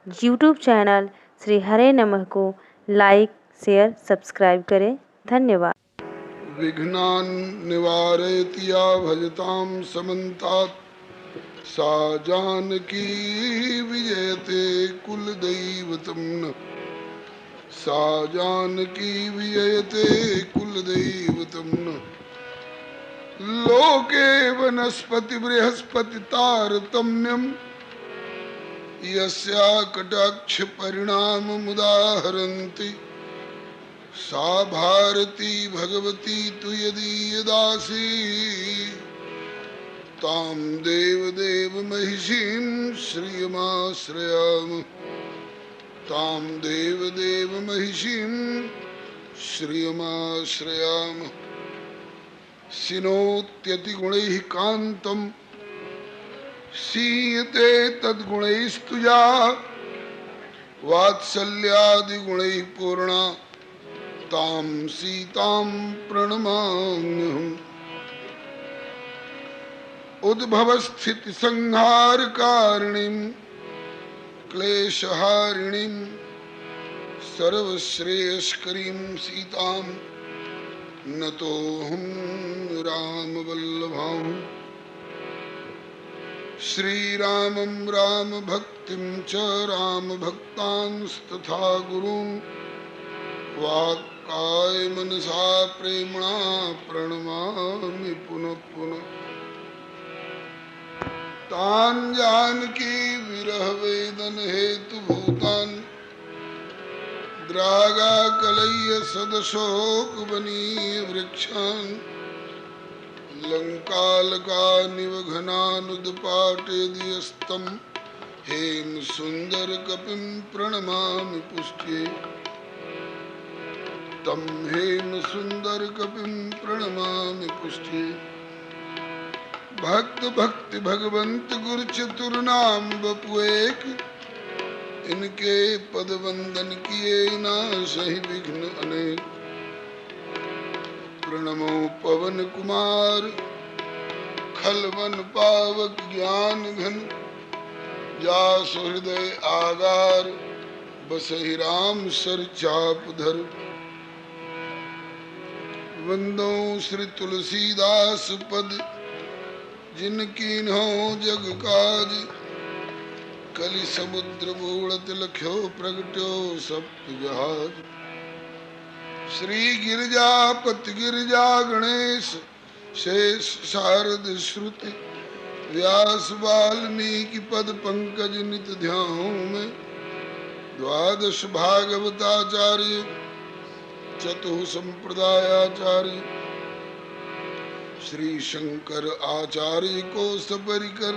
YouTube channel Shri हरे नमः को like, share, subscribe करें। धन्यवाद। विघ्नान् निवारयति या भजतां समन्तात् सा जानकी विजयते कुलदैवतं नः। सा जानकी विजयते कुलदैवतं नः। लोके वनस्पति बृहस्पति तारतम्यम् यस्या कटाक्ष परिणाममुदाहरन्ति सा भारती भगवती तु यदीयदासी तां देवदेव महिषीं श्रियमाश्रयामः। तां देवदेव महिषीं श्रियमाश्रयामः। सिनोत्यतिगुणैः कान्तं सीयते तद्गुणैस्तुजा वात्सल्यादिगुणैः पूर्णा तां सीतां प्रणमाम्यहम्। उद्भवस्थितिसंहारकारिणीं क्लेशहारिणीं सर्वश्रेयस्करीं सीतां नतोऽहं रामवल्लभाम्। श्रीरामं रामभक्तिं च रामभक्तांस्तथा गुरून् वाक्काय मनसा प्रेम्णा प्रणमामि पुनः पुनः। तान् जानकी विरह वेदन हेतु भूतान् द्रागाकलय्य सदशोक बनीय वृक्षान् लंकालकानिव घनानुदपाटेदियस्तं हेम सुंदर कपिं प्रणमामि पुष्ट्ये। तम हेम सुंदर कपिं प्रणमामि पुष्ट्ये। भक्त भक्ति भगवंत गुरु चतुर नाम बपुएक इनके पद वंदन किए ना सही विघ्न अनेक। प्रणमो पवन कुमार खलवन पावक ज्ञान घन जासु हृदय आगार बसहि राम सर चाप धर। वंदो श्री तुलसीदास पद जिनकीन्हो जग काज कलि समुद्र बूढ़त लख्यो प्रगट्यो सप्त जहाज। श्री गिरिजापति गिरिजा गणेश शेष शारद श्रुति व्यास वाल्मीकि पद पंकज नित ध्यान में। द्वादश भागवताचार्य चतुः संप्रदायाचार्य श्री शंकर आचार्य को सपरिकर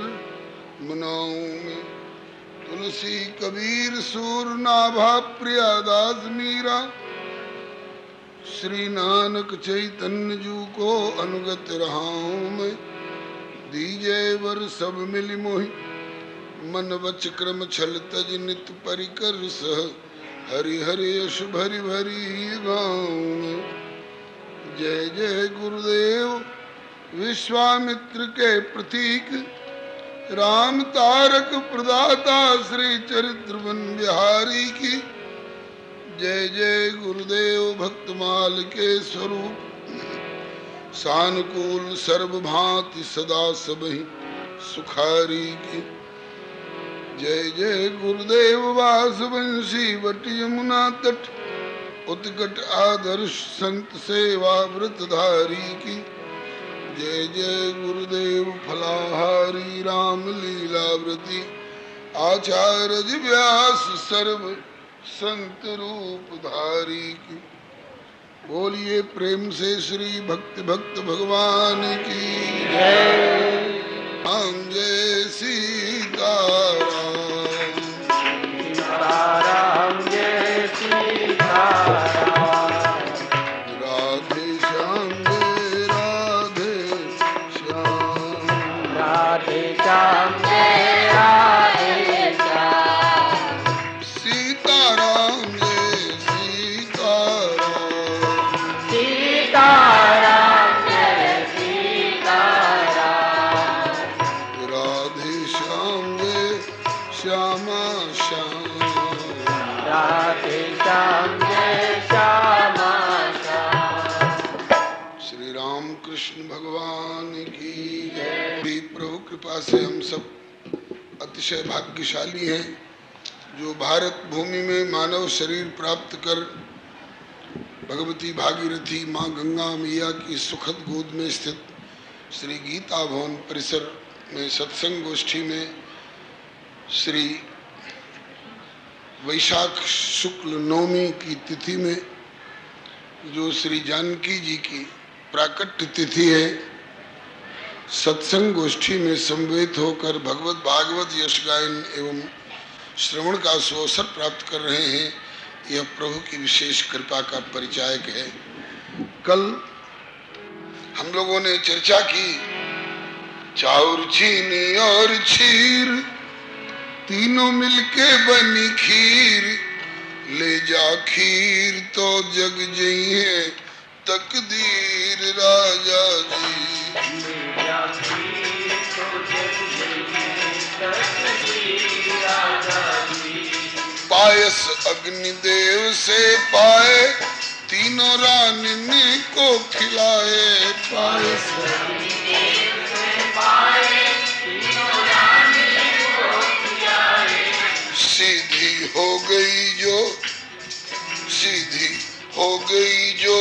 मनाऊं मैं। तुलसी कबीर सूर नाभा प्रियादास मीरा श्री नानक चैतन्य जू को अनुगत रहाऊं मैं। दीजे वर सब मिली मोहि मन वच क्रम छल तज नित परिकर सह हरि हरि यश भरि भरि गाऊं मैं। जय जय गुरुदेव विश्वामित्र के प्रतीक राम तारक प्रदाता श्री चरित्रवन बिहारी की। जय जय गुरुदेव भक्तमाल के स्वरूप सानुकूल सर्वभांति सदा सबहि सुखारी की। जय जय गुरुदेव वासवंशी वट यमुना तट उत्कट आदर्श संत सेवा व्रतधारी की। जय जय गुरुदेव फलाहारी राम लीलाव्रती आचार्य व्यास सर्व संत रूप धारी की। बोलिए प्रेम से श्री भक्ति भक्त भगवान की जय। हम जय सीताराम। सीताराम जय सीताराम। राधे श्याम जय राधे श्याम। राधे श्याम जय राधे श्याम। सीताराम जय सीताराम। सीताराम जय सीताराम। कृपा से हम सब अतिशय भाग्यशाली हैं जो भारत भूमि में मानव शरीर प्राप्त कर भगवती भागीरथी माँ गंगा मैया की सुखद गोद में स्थित श्री गीता भवन परिसर में सत्संग गोष्ठी में श्री वैशाख शुक्ल नवमी की तिथि में जो श्री जानकी जी की प्राकट्य तिथि है, सत्संग गोष्ठी में समवेत होकर भगवत भागवत यश गायन एवं श्रवण का सुअवसर प्राप्त कर रहे हैं, यह प्रभु की विशेष कृपा का परिचायक है। कल हम लोगों ने चर्चा की चाउर चीनी और क्षीर तीनों मिलके बनी खीर, ले जा खीर तो जग जइए तकदीर राजा जी। ले जा खीर तो जग जइए तकदीर राजा जी। पायस अग्निदेव से पाए तीनों रानी को खिलाए, पायस अग्निदेव से पाए तीनों रानी को खिलाए। सीधी हो गई जो, सीधी हो गई जो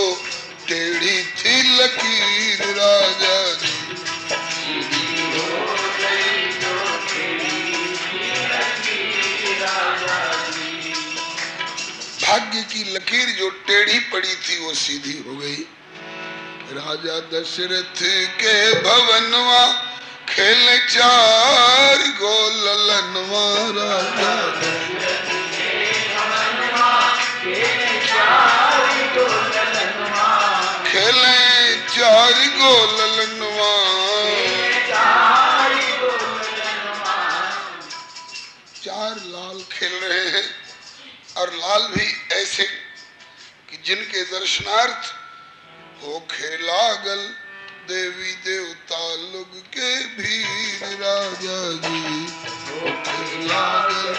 टेढ़ी थी लकीर राजा जी। सीधी हो गई जो टेढ़ी थी लकीर राजा जी। भाग्य की लकीर जो टेढ़ी पड़ी थी वो सीधी हो गई। राजा दशरथ के भवनवा खेले चार गो ललनवा, राजा दशरथ के भवनवा खेले चार गो ललनवा, खेले चार गो ललनवा, चार गो ललनवा। चार लाल खेल रहे हैं और लाल भी ऐसे कि जिनके दर्शनार्थ हो खेलागल देवी देवता लोग के भीर राजा जी। हो खेलागल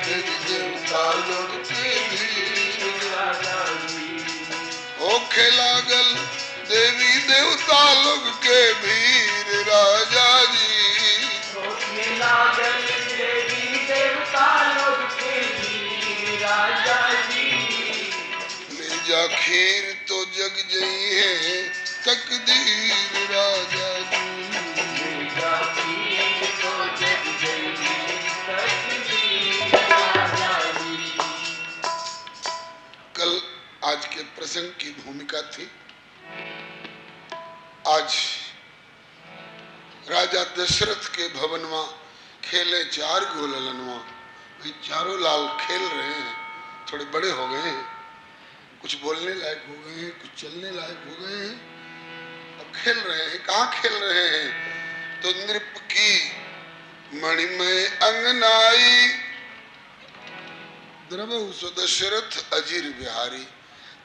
देवी देवता लोग के भीर राजा जी। हो खेलागल देवी देवता लोग के भीर राजा जी। हो खेलागल देवी देवता लोग के भीर राजा जी। ले जा खीर तो जग जइए तकदीर राजा जी। ले जा खीर तो जग जइए तकदीर राजा जी। कल आज के प्रसंग की भूमिका थी। आज राजा दशरथ के भवनवा खेले चार गो ललनवा। भाई चारों लाल खेल रहे हैं, थोड़े बड़े हो गए हैं, कुछ बोलने लायक हो गए हैं, कुछ चलने लायक हो गए हैं, अब खेल रहे हैं। कहाँ खेल रहे हैं? तो नृप की मणिमय अंगनाई द्रवहु सो दशरथ अजीर विहारी।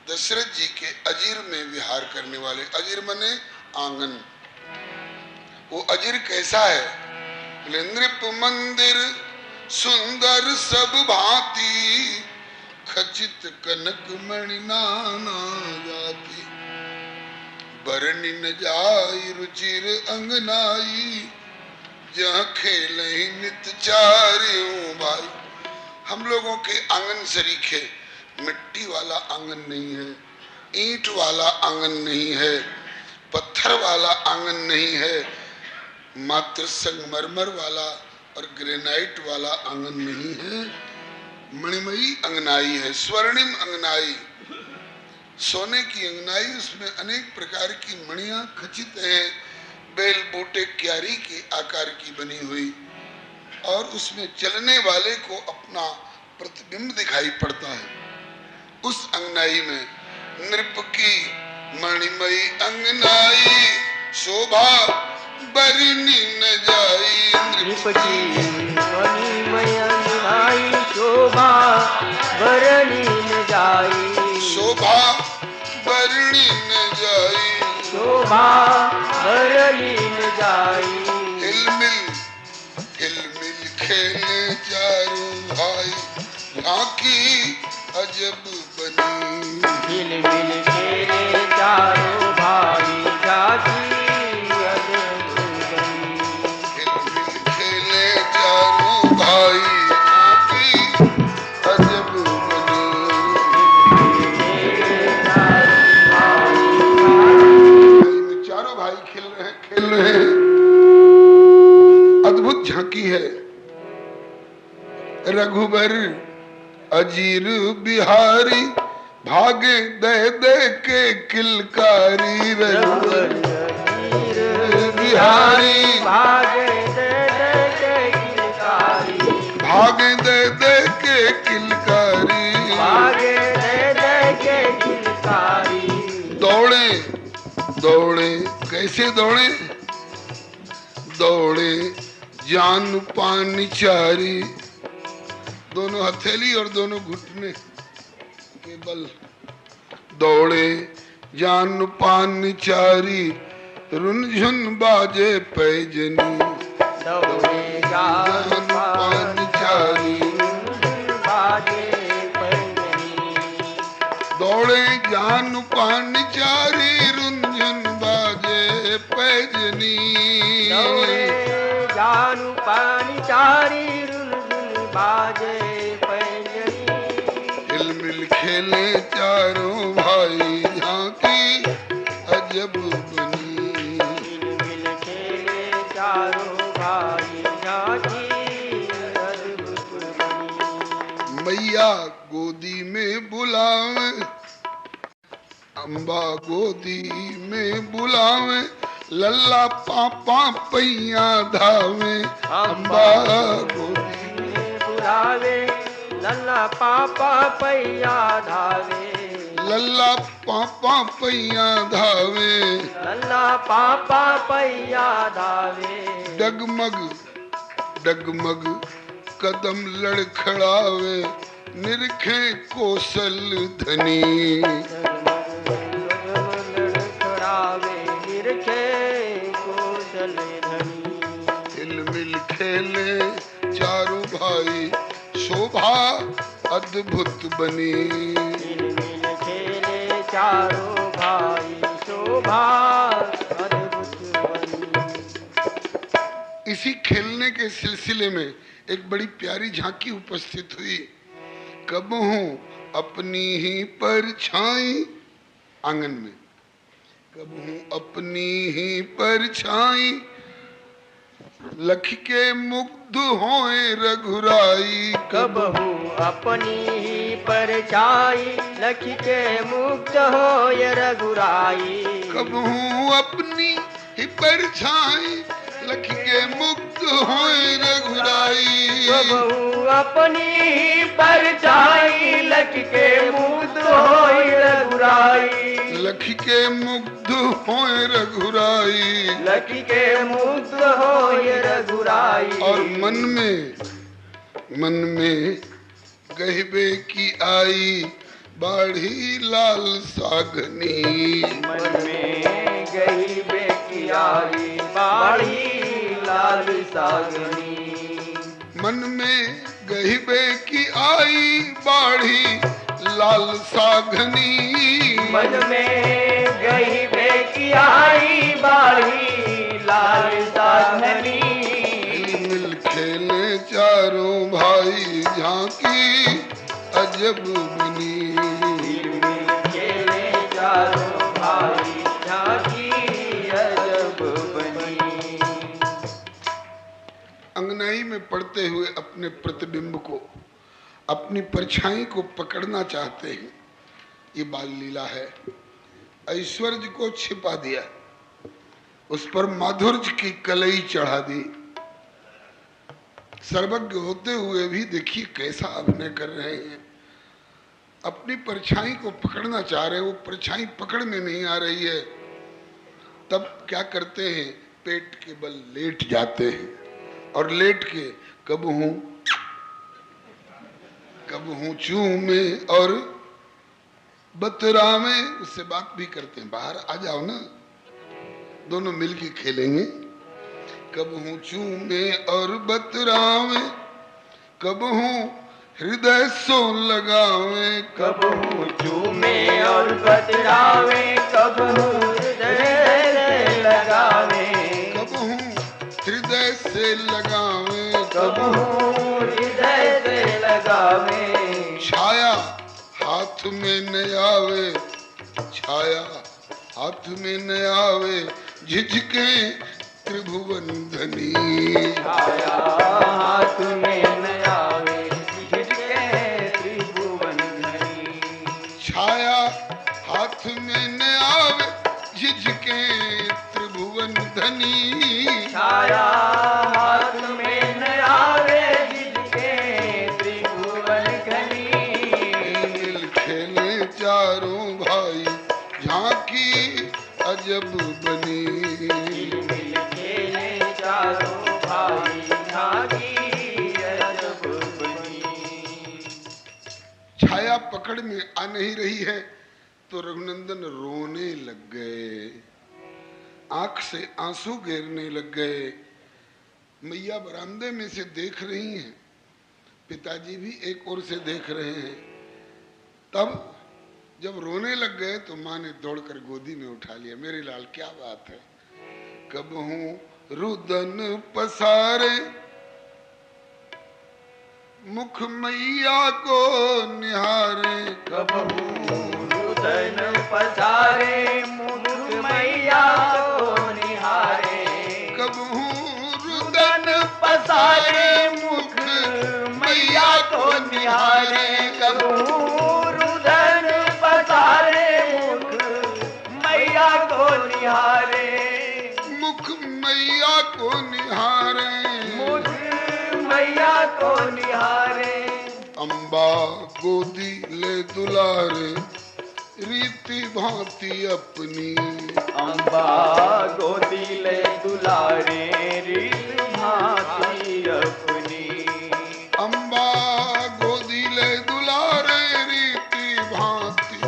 दशरथ जी के अजीर में विहार करने वाले, अजीर मने आंगन। वो अजीर कैसा है? बोले नृप मंदिर सुंदर सब भांति, खचित कनक मणि नाना जाति। बरनी न जाई रुचिर अंगनाई, जहाँ खेलहि नित चारियों भाई। हम लोगों के आंगन सरीखे मिट्टी वाला आंगन नहीं है, ईंट वाला आंगन नहीं है, पत्थर वाला आंगन नहीं है, मात्र संगमरमर वाला और ग्रेनाइट वाला आंगन नहीं है। मणिमयी अंगनाई है, स्वर्णिम अंगनाई, सोने की अंगनाई, उसमें अनेक प्रकार की मणियां खचित हैं, बेल बूटे क्यारी के आकार की बनी हुई, और उसमें चलने वाले को अपना प्रतिबिंब दिखाई पड़ता है। उस अंगनाई में नृप की मणिमयी अंगनाई, शोभा बरनी न जाई। नृप की मणिमयी अंगनाई, शोभा बरनी न जाई। शोभा बरनी न जाई, शोभा बरनी न जाई। हिलमिल खेले चारों भाई, झांकी अजब बनी। हिलमिल खेले चारों भाई, झांकी अजब बनी। रघुबर अजीर बिहारी, भागे दे दे के किलकारी। रघुबर अजीर बिहारी, भागे दे दे के किलकारी, भागे दे दे के किलकारी। भागे दे दे के किलकारी। दौड़े दौड़े कैसे दौड़े? दौड़े जान पान चारी, दोनों हथेली और दोनों घुटने के बल। दौड़े जान पान चारी, रुनझुन बाजे पैजनी। दौड़े जान पान चारी, बाजे पैजनी। दौड़े जान पान चारी, रुनझुन बाजे पैजनी। दौड़े जानु पानी चारी, रुनझुन बाजे पैजनी। हिल मिल खेले चारों भाई, झांकी अजब बनी। मिल मिल खेले चारों भाई, झांकी अद्भुत बनी। मैया गोदी में बुलावे, अम्बा गोदी में बुलावे, लल्ला पापा पैया धावे। अम्बा गोदी में बुलावे, लल्ला पापा पैया धावे। लल्ला पापा पैया धावे। लल्ला पापा पैया धावे। डगमग डगमग कदम लड़खड़ावे, निरखे कौशल धनी। लड़खड़ावे, निरखे कौशल धनी। हिल मिल खेले चारों भाई, शोभा अद्भुत बनी। मिल मिल खेले चारों भाई, शोभा अद्भुत बनी। इसी खेलने के सिलसिले में एक बड़ी प्यारी झांकी उपस्थित हुई। कब हूँ अपनी ही परछाई, आंगन में कब हूँ अपनी ही परछाई, लख के मुग्ध होए रघुराई। कब हूँ अपनी ही परछाई, लख के मुक्त हो ये रघुराई। कब हूँ अपनी ही परछाई, लख के मुक्त होए रघुराई। कब हूँ अपनी ही परछाई, लख के मुक्त हो ये रघुराई। लख के मुग्ध होए रघुराई। लख के मुक्त हो ये रघुराई। और मन में गहबे की आई, बाढ़ी लाल सागनी। मन में गहबे की आई, बाढ़ी लाल सागनी। मन में गहबे की आई, बाढ़ी लाल सागनी। मन में गहबे की आई, बाढ़ी लाल सागनी। मिल खेले चारों भाई, झांकी अजब बनी। मिल खेले चारों भाई, झांकी अजब बनी। अंगनाई में पड़ते हुए अपने प्रतिबिंब को, अपनी परछाई को पकड़ना चाहते हैं। ये बाल लीला है। ऐश्वर्य को छिपा दिया, उस पर माधुर्य की कलई चढ़ा दी। सर्वज्ञ होते हुए भी देखिए कैसा अभिनय कर रहे हैं। अपनी परछाई को पकड़ना चाह रहे, वो परछाई पकड़ में नहीं आ रही है। तब क्या करते हैं? पेट के बल लेट जाते हैं और लेट के कब हूँ चूमे और बतरा में उससे बात भी करते हैं। बाहर आ जाओ ना, दोनों मिलके खेलेंगे। कब हूँ चूमे और बतरा में, कब हूँ हृदय सो लगावे। कब हूँ चूमे और बतरावे, कब हूँ हृदय लगावे। कब हूँ हृदय से लगावे, कब हूँ हृदय से लगावे। छाया हाथ में न आवे, छाया हाथ में न आवे, झिझके त्रिभुवन धनी। छाया हाथ में न आवे, छाया पकड़ में आ नहीं रही है तो रघुनंदन रोने लग गए, आंख से आंसू गिरने लग गए। मैया बरामदे में से देख रही हैं, पिताजी भी एक ओर से देख रहे हैं। तब जब रोने लग गए तो माँ ने दौड़कर गोदी में उठा लिया। मेरे लाल क्या बात है, कब हूं रुदन पसारे मुख मैया को निहारे, कब रुदन पसारे मुख मैया को निहारे, कब हूं रुदन पसारे मुख मैया को निहारे, कब रुदन पसारे मुख मैया को निहारे, मुख मैया को निहारे, मुख मैया को निहारे। अम्बा गोदी ले दुलारे रीति भांति अपनी, अम्बा गोदी ले दुलारे रीत भांति अपनी, अम्बा गोदी ले दुलारे रीति भांति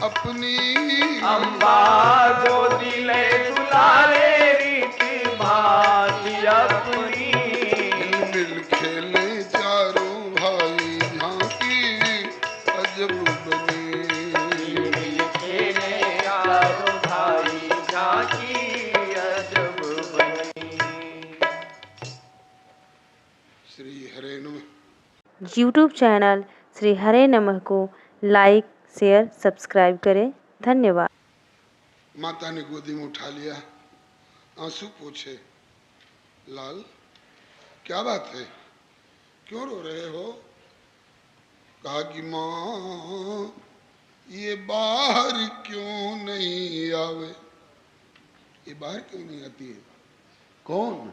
अपनी, अम्बा गोदी ले दुलारे रीत भांति अपनी। मिल खेले चारों भाई झांकी अजब बनी, मिल खेले चारों भाई झांकी अजब बनी। श्री हरे नमः। YouTube चैनल श्री हरे नमः को लाइक, शेयर, सब्सक्राइब करें। धन्यवाद। माता ने गोदी में उठा लिया, आंसू पोछे। लाल क्या बात है, क्यों रो रहे हो? कहा कि माँ ये बाहर क्यों नहीं आवे, ये बाहर क्यों नहीं आती है? कौन?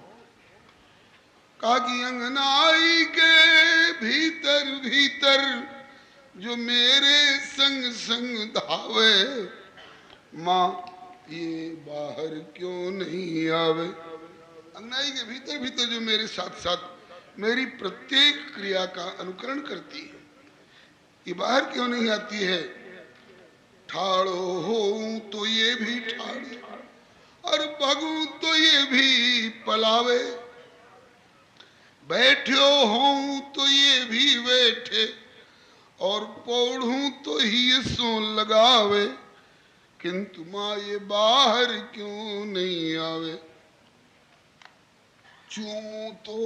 कहा कि अंगनाई के भीतर भीतर जो मेरे संग संग धावे, माँ ये बाहर क्यों नहीं आवे? अंगनाई के भीतर भीतर जो मेरे साथ साथ मेरी प्रत्येक क्रिया का अनुकरण करती है, ये बाहर क्यों नहीं आती है? ठाड़ो हो तो ये भी ठाड़े और भगू तो ये भी पलावे, बैठो हो तो ये भी बैठे और पौड़ू तो ही सो लगावे, किंतु माँ ये बाहर क्यों नहीं आवे? चूमू तो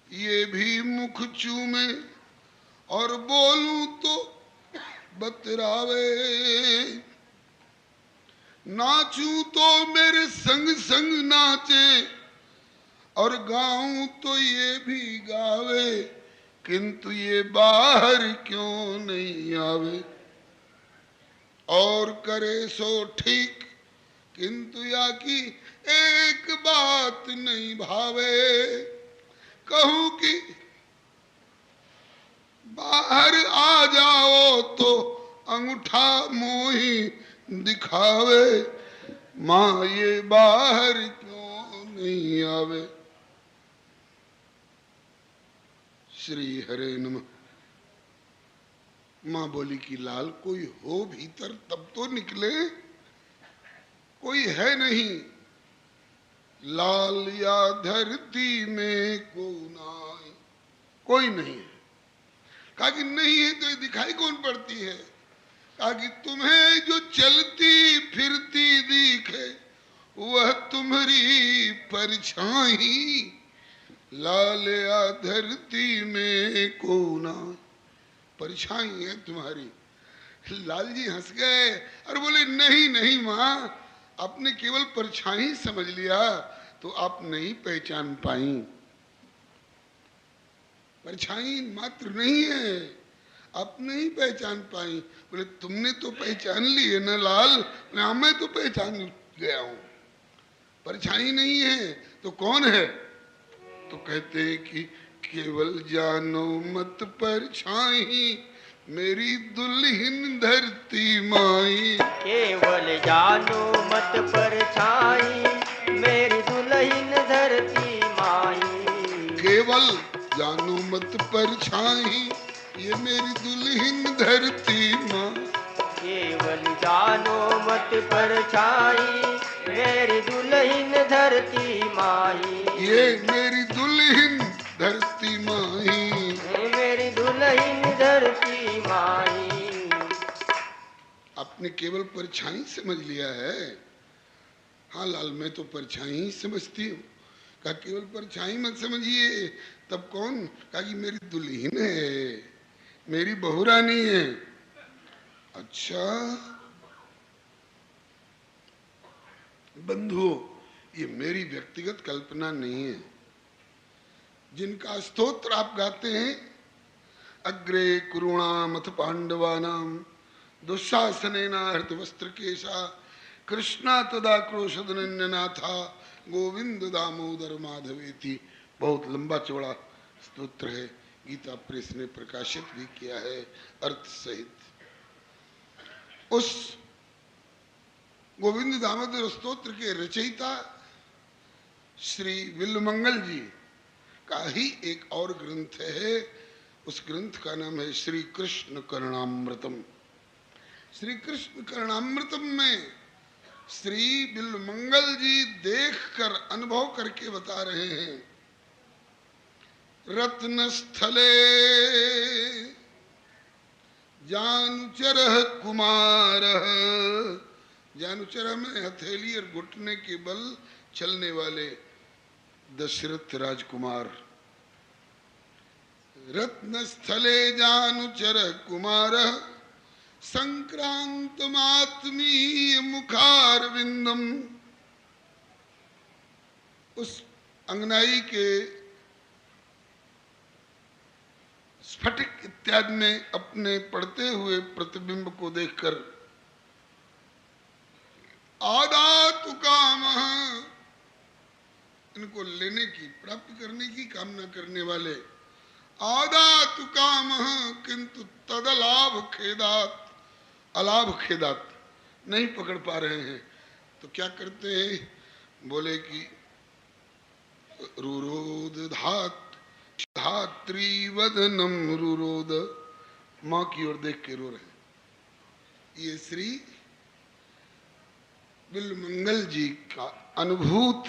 ये भी मुख चूमे और बोलूं तो बतरावे, नाचूं तो मेरे संग संग नाचे और गाऊं तो ये भी गावे, किंतु ये बाहर क्यों नहीं आवे? और करे सो ठीक किंतु या की एक बात नहीं भावे, कहूं कि बाहर आ जाओ तो अंगूठा मोही दिखावे, माँ ये बाहर क्यों नहीं आवे? श्री हरे नमः। माँ बोली कि लाल कोई हो भीतर तब तो निकले, कोई है नहीं। लाल या धरती में कोई नहीं है। कहा कि नहीं है तो ये दिखाई कौन पड़ती है? कहा कि तुम्हें जो चलती फिरती दिखे वह तुम्हारी परछाई, लाल या धरती में कोना, परछाई है तुम्हारी। लाल जी हंस गए और बोले नहीं नहीं माँ, आपने केवल परछाई समझ लिया तो आप नहीं पहचान पाई, परछाई मात्र नहीं है, आप नहीं पहचान पाई। बोले तुमने तो पहचान ली है ना लाल? हाँ मैं तो पहचान गया हूं, परछाई नहीं है तो कौन है? तो कहते हैं कि केवल जानो मत परछाई मेरी दुल्हन धरती माई, केवल जानो मत परछाई मेरी दुल्हन धरती माई, केवल जानो मत परछाई ये मेरी दुल्हन धरती माँ। केवल जानो मत परछाई, मेरी दुल्हन धरती माही। ये मेरी दुल्हन धरती माही, मेरी दुल्हन धरती माही। आपने केवल परछाई समझ लिया है। हाँ लाल, मैं तो परछाई ही समझती हूँ। कहा केवल परछाई मत समझिए। तब कौन? कहा कि मेरी दुल्हन है, मेरी बहुरानी है। अच्छा बंधुओं, ये मेरी व्यक्तिगत कल्पना नहीं है। जिनका स्तोत्र आप गाते हैं, अग्रे कुरुणामथ पांडवानाम दुशासनेना हृतवस्त्रकेशा कृष्णा तदा क्रोशदनन्यनाथा गोविंद दामोदर माधवेति, बहुत लंबा चौड़ा स्तोत्र है। गीता प्रेस ने प्रकाशित भी किया है अर्थ सहित। उस गोविंद दामोदर स्तोत्र के रचयिता श्री विल्वमंगल जी का ही एक और ग्रंथ है। उस ग्रंथ का नाम है श्री कृष्ण करणामृतम। श्री कृष्ण करणामृतम में श्री बिल्वमंगल जी देखकर अनुभव करके बता रहे हैं, रत्न स्थले जानुचर कुमार। जानुचर में हथेली और घुटने के बल चलने वाले दशरथ राजकुमार। रत्न स्थले जानुचर कुमार संक्रांतमात्मीय मुखार विंदम। उस अंगनाई के स्फटिक इत्यादि में अपने पड़ते हुए प्रतिबिंब को देखकर आदातु काम, इनको लेने की, प्राप्त करने की कामना करने वाले, आदातु काम किंतु तदलाभ खेदात, अलाभ खेदात, नहीं पकड़ पा रहे हैं। तो क्या करते हैं? बोले कि रुरोद धात धात्री वदनम रुरोद, माँ की ओर देख के रो रहे हैं। ये श्री बिल्वमंगल जी का अनुभूत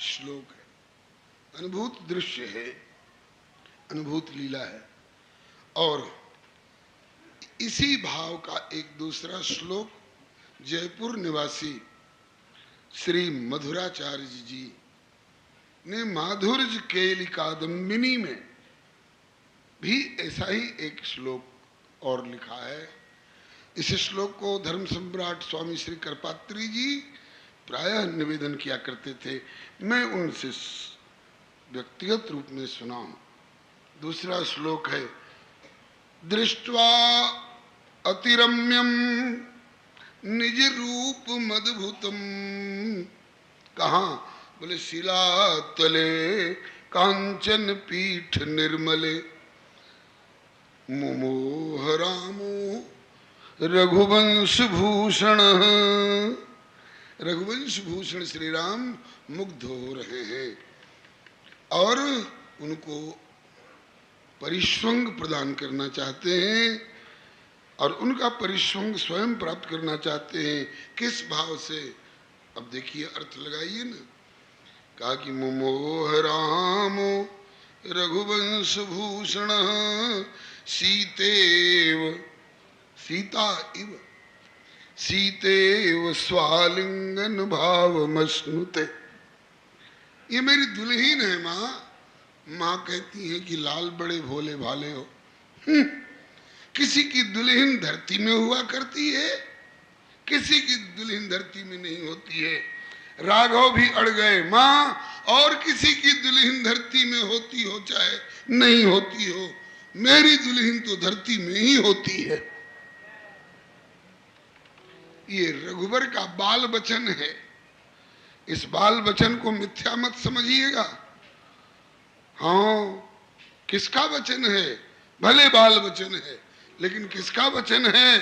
श्लोक है, अनुभूत दृश्य है, अनुभूत लीला है। और इसी भाव का एक दूसरा श्लोक जयपुर निवासी श्री मधुराचार्य जी ने माधुर्य केली कादम्बिनी में भी ऐसा ही एक श्लोक और लिखा है। इस श्लोक को धर्म सम्राट स्वामी श्री करपात्री जी प्रायः निवेदन किया करते थे। मैं उनसे व्यक्तिगत रूप में सुना हूं। दूसरा श्लोक है, दृष्ट्वा अतिरम्यम निज रूप मद्भुतम। कहाँ? बोले शिलातले कांचन पीठ निर्मले मुमोह रामो रघुवंश भूषण। रघुवंश भूषण श्री राम मुग्ध हो रहे हैं और उनको परिश्वंग प्रदान करना चाहते हैं और उनका परिश्वंग स्वयं प्राप्त करना चाहते हैं। किस भाव से? अब देखिए, अर्थ लगाइए ना। कहा कि मुमोह रामो रघुवंश भूषण सीतेव, सीता इव, सीतेव स्वालिंगन भावमश्नुते। ये मेरी दुल्हन है माँ। माँ कहती है कि लाल बड़े भोले भाले हो। किसी की दुल्हन धरती में हुआ करती है, किसी की दुल्हन धरती में नहीं होती है। राघव भी अड़ गए माँ, और किसी की दुल्हन धरती में होती हो चाहे नहीं होती हो, मेरी दुल्हन तो धरती में ही होती है। ये रघुवर का बाल वचन है। इस बाल वचन को मिथ्या मत समझिएगा। हाँ, किसका वचन है? भले बाल वचन है, लेकिन किसका वचन है?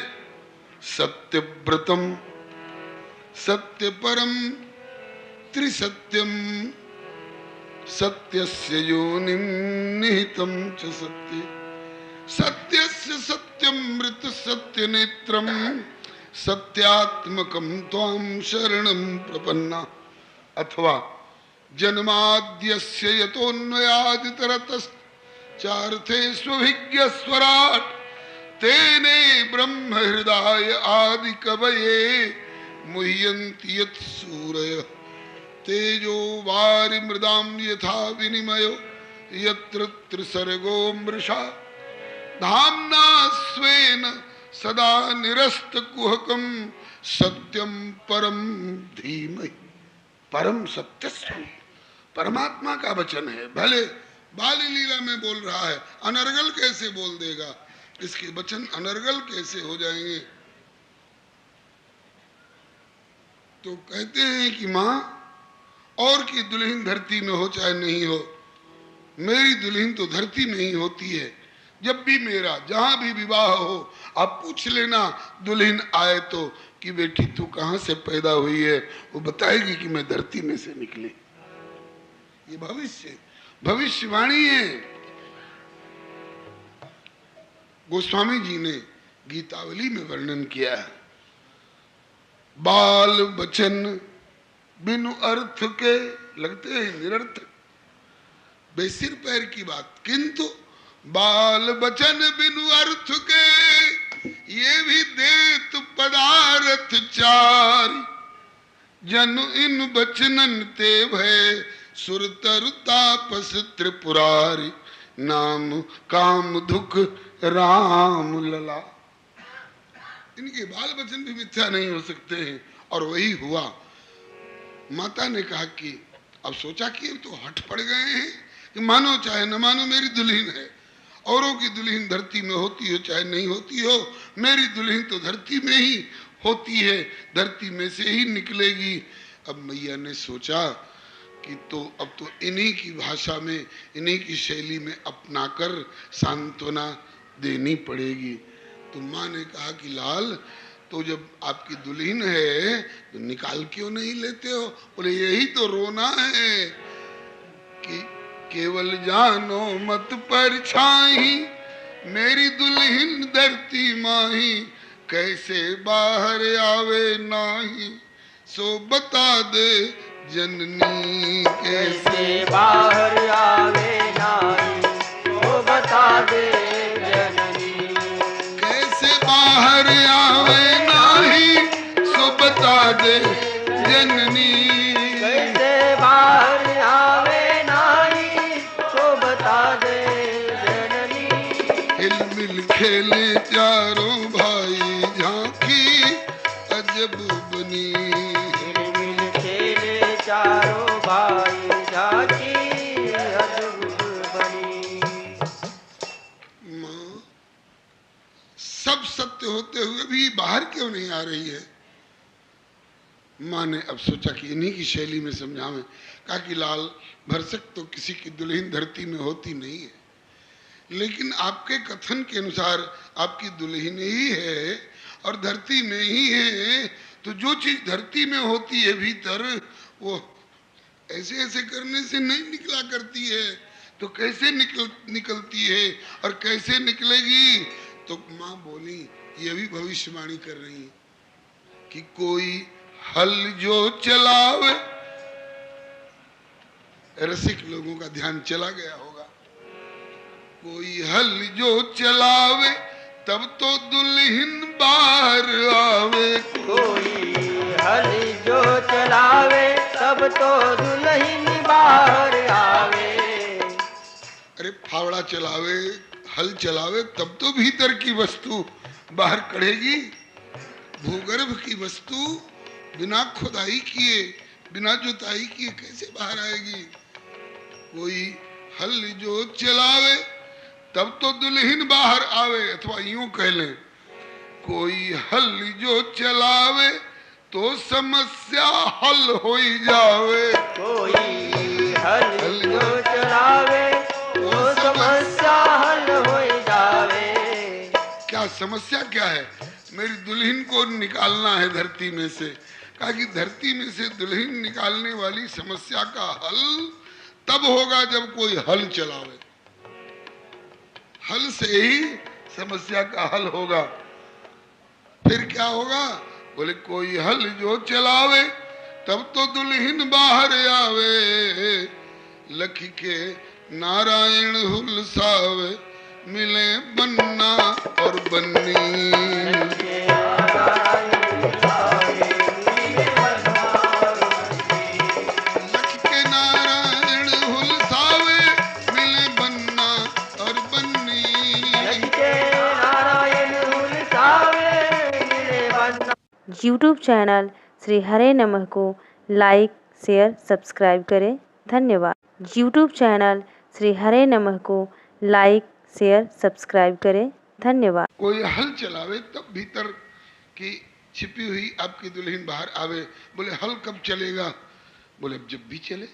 सत्यव्रतम सत्य परम त्रिसत्यम सत्यस्य योनिं निहितं च सत्ये सत्यस्य सत्यमृत सत्य नेत्रम सत्यात्मकम त्वां शरणं प्रपन्ना। अथवा जन्माद्यस्य यतोऽन्वयादितरतश्चार्थे स्वभिज्ञ स्वराट् तेने ब्रह्म हृदय आदि कवये मुह्यन्ति यत् सूरयः तेजो वारिमृदां यथा विनिमयो यत्र त्रिसर्गो मृषा धाम्ना स्वेन सदा निरस्तकुहकं सत्यं परम धीमहि। परम सत्य स्वरूप परमात्मा का वचन है। भले बाली लीला में बोल रहा है, अनर्गल कैसे बोल देगा? इसके वचन अनर्गल कैसे हो जाएंगे? तो कहते हैं कि माँ और की दुल्हन धरती में हो चाहे नहीं हो, मेरी दुल्हन तो धरती में ही होती है। जब भी मेरा जहां भी विवाह हो, आप पूछ लेना दुल्हन आए तो कि बेटी तू कहां से पैदा हुई है, वो बताएगी कि मैं धरती में से निकली। ये भविष्यवाणी है। गोस्वामी जी ने गीतावली में वर्णन किया है, बाल बचन बिनु अर्थ के लगते हैं निरर्थक, बेसिर पैर की बात, किंतु बाल बचन बिनु अर्थ के ये भी देत पदार्थ चारि जनु इन बचनन ते भय सुरतर तापस त्रिपुरारी नाम काम दुख राम लला। इनके बाल बचन भी मिथ्या नहीं हो सकते हैं। और वही हुआ। माता ने कहा कि अब सोचा कि तो हट पड़ गए हैं कि मानो चाहे न मानो मेरी दुल्हन है। औरों की दुल्हन धरती में होती हो चाहे नहीं होती हो, मेरी दुल्हन तो धरती में ही होती है, धरती में से ही निकलेगी। अब मैया ने सोचा कि तो अब तो इन्हीं की भाषा में, इन्हीं की शैली में अपनाकर सांत्वना देनी पड़ेगी। तो माँ ने कहा कि लाल तो जब आपकी दुल्हन है तो निकाल क्यों नहीं लेते हो? बोले यही तो रोना है कि केवल जानो मत परछाई मेरी दुल्हन धरती माही कैसे बाहर आवे नाही सो बता दे जननी कैसे बाहर आवे नाही सो बता दे जननी कैसे बाहर आवे नाही सो बता दे जननी कैसे बाहर आवे नाही सो बता दे जननी हिल मिल खेले चारों भाई झांकी अजब बनी मिल खेले चारों भाई झांकी अद्भुत बनी। माँ सब सत्य होते हुए भी बाहर क्यों नहीं आ रही है? माँ ने अब सोचा कि इन्हीं की शैली में समझावें। कहा कि लाल भरसक तो किसी की दुल्हन धरती में होती नहीं है, लेकिन आपके कथन के अनुसार आपकी दुल्हन ही है और धरती में ही है, तो जो चीज धरती में होती है भीतर वो ऐसे ऐसे करने से नहीं निकला करती है, तो कैसे निकलती है और कैसे निकलेगी? तो माँ बोली, ये भी भविष्यवाणी कर रही है कि कोई हल जो चलावे, रसिक लोगों का ध्यान चला गया होगा, कोई हल जो चलावे तब तो दुल्हन बाहर आवे। कोई हल जो चलावे तब तो दुल्हन बाहर आवे। अरे फावड़ा चलावे, हल चलावे तब तो भीतर की वस्तु बाहर कढ़ेगी। भूगर्भ की वस्तु बिना खुदाई किए, बिना जुताई किए कैसे बाहर आएगी? कोई हल जो चलावे तब तो दुल्हन बाहर आवे, अथवा यूं कह लें कोई हल जो चलावे तो समस्या हल हो जावे। कोई हल जो चलावे तो समस्या हल हो जावे। क्या समस्या क्या है? मेरी दुल्हन को निकालना है धरती में से। कहा कि धरती में से दुल्हन निकालने वाली समस्या का हल तब होगा जब कोई हल चलावे। हल से ही समस्या का हल होगा। फिर क्या होगा? बोले कोई हल जो चलावे तब तो दुल्हन बाहर आवे, लखी के नारायण हुलसावे, मिले बन्ना और बन्नी। यूट्यूब चैनल श्री हरे नमः को लाइक शेयर सब्सक्राइब करें। धन्यवाद। यूट्यूब चैनल श्री हरे नमः को लाइक शेयर सब्सक्राइब करें। धन्यवाद। कोई हल चलावे तब भीतर की छिपी हुई आपकी दुल्हन बाहर आवे। बोले हल कब चलेगा? बोले जब भी चले।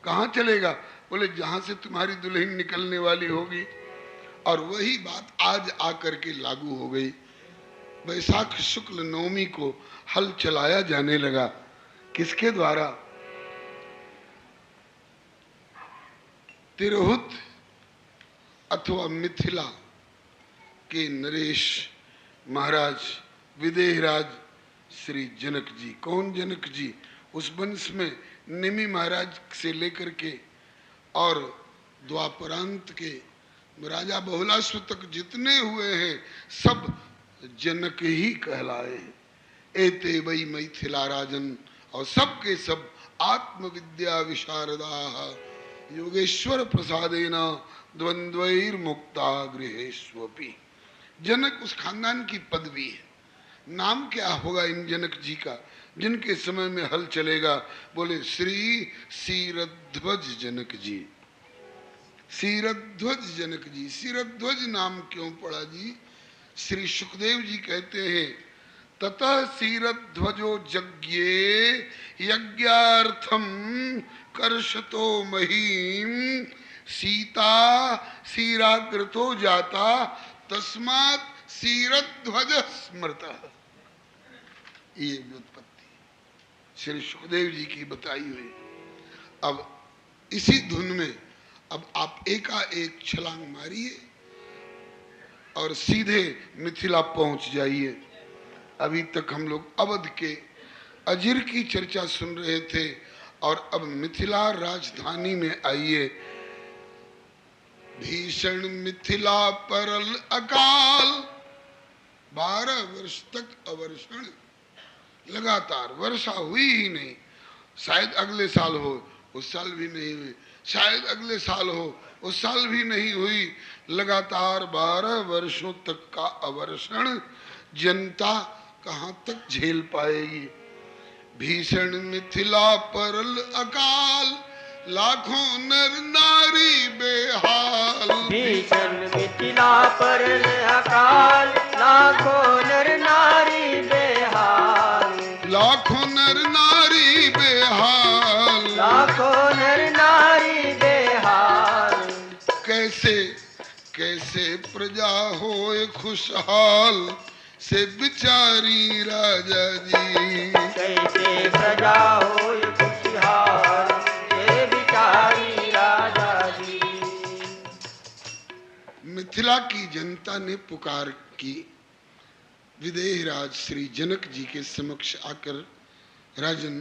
कहाँ चलेगा? बोले जहां से तुम्हारी दुल्हन निकलने वाली होगी। और वही बात आज आकर के लागू हो गई। वैशाख शुक्ल नवमी को हल चलाया जाने लगा। किसके द्वारा? तिरहुत अथवा मिथिला के नरेश महाराज विदेहराज श्री जनक जी। कौन जनक जी? उस वंश में निमि महाराज से लेकर के और द्वापरांत के राजा बहुलाश्व तक जितने हुए हैं सब जनक ही कहलाए। एते वही मैथिला राजन। और सब के सब आत्मविद्या विशारदा योगेश्वर प्रसादेन द्वंद्वैर मुक्ता गृहेष्वपि। जनक उस खानदान की पदवी है। नाम क्या होगा इन जनक जी का जिनके समय में हल चलेगा? बोले श्री क्षीरध्वज जनक जी। क्षीरध्वज जनक जी। क्षीरध्वज नाम क्यों पड़ा जी? श्री सुखदेव जी कहते हैं ततः क्षीरध्वजो यज्ञे यज्ञार्थम कर्षतो महीम सीता क्षीराग्रतो जाता तस्मात् क्षीरध्वज स्मृतः। ये व्युत्पत्ति श्री सुखदेव जी की बताई हुई। अब इसी धुन में अब आप एकाएक छलांग मारिए और सीधे मिथिला पहुंच जाइए। अभी तक हम लोग अवध के अजिर की चर्चा सुन रहे थे और अब मिथिला राजधानी में आइए। भीषण मिथिला परल अकाल, 12 वर्ष तक अवर्षण, लगातार वर्षा हुई ही नहीं। शायद अगले साल हो, उस साल भी नहीं हुई। शायद अगले साल हो, उस साल भी नहीं हुई। लगातार 12 वर्षों तक का अवर्षण जनता कहां तक झेल पाएगी? भीषण मिथिला परल अकाल, लाखों नर नारी बेहाल। भीषण मिथिला परल अकाल, लाखों नर नारी बेहाल। लाखों नर नारी बेहाल। लाखों नर नारी बेहाल। कैसे कैसे प्रजा होए खुशहाल, से बिचारी राजा जी। कैसे प्रजा होए खुशहाल, से बिचारी राजा जी। मिथिला की जनता ने पुकार की। विदेहराज श्री जनक जी के समक्ष आकर, राजन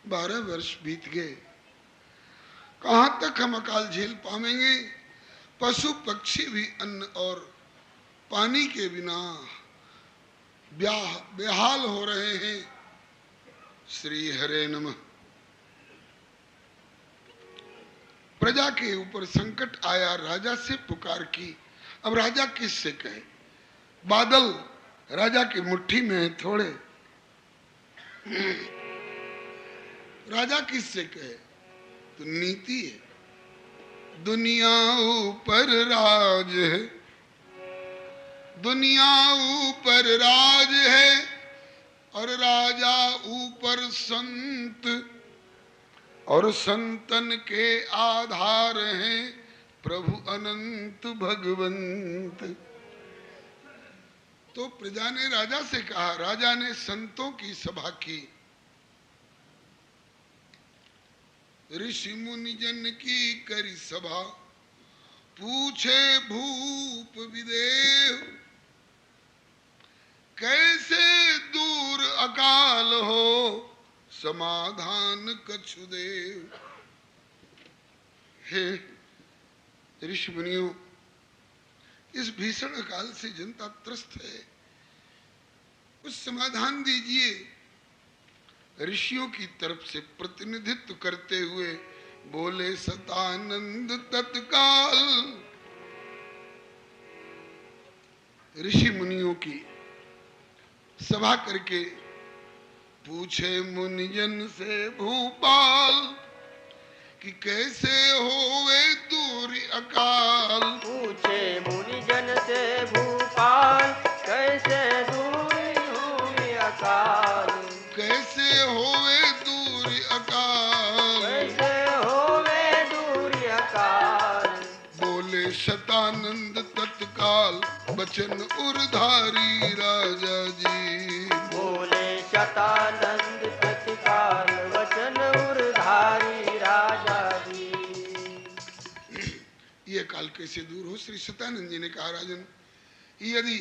12 वर्ष बीत गए, कहां तक हम अकाल झेल पाएंगे? पशु पक्षी भी अन्न और पानी के बिना बेहाल हो रहे हैं। श्री हरे नमः। प्रजा के ऊपर संकट आया, राजा से पुकार की। अब राजा किससे कहे? बादल राजा की मुट्ठी में है थोड़े। राजा किससे कहे? तो नीति है। दुनिया ऊपर राज है, दुनिया ऊपर राज है, और राजा ऊपर संत, और संतन के आधार हैं प्रभु अनंत भगवंत। तो प्रजा ने राजा से कहा, राजा ने संतों की सभा की, ऋषि मुनि जन की करी सभा, पूछे भूप विदेह, कैसे दूर अकाल हो, समाधान कछु देव। हे ऋषि मुनियों, इस भीषण अकाल से जनता त्रस्त है, कुछ समाधान दीजिए। ऋषियों की तरफ से प्रतिनिधित्व करते हुए बोले सतानंद तत्काल। ऋषि मुनियों की सभा करके पूछे मुनिजन से भूपाल कि कैसे होवे दूर अकाल। पूछे मुनिजन से भूपाल, कैसे दूर हुई अकाल। कैसे होवे दूर अकाल, कैसे होवे दूर अकाल। बोले शतानंद तत्काल, बचन उर्धारी राजा जी। बोले शतानंद तत्काल, वचन उर्धारी राजा जी। ये काल कैसे दूर हो? श्री शतानंद जी ने कहा, राजन, यदि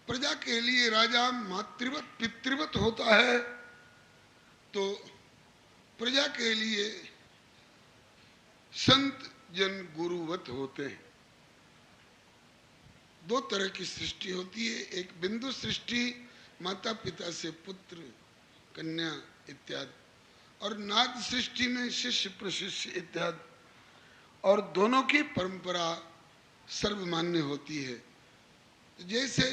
प्रजा के लिए राजा मातृवत पितृवत होता है तो प्रजा के लिए संत जन गुरुवत होते हैं। दो तरह की सृष्टि होती है, एक बिंदु सृष्टि, माता पिता से पुत्र कन्या इत्यादि, और नाद सृष्टि में शिष्य प्रशिष्य इत्यादि, और दोनों की परंपरा सर्वमान्य होती है। जैसे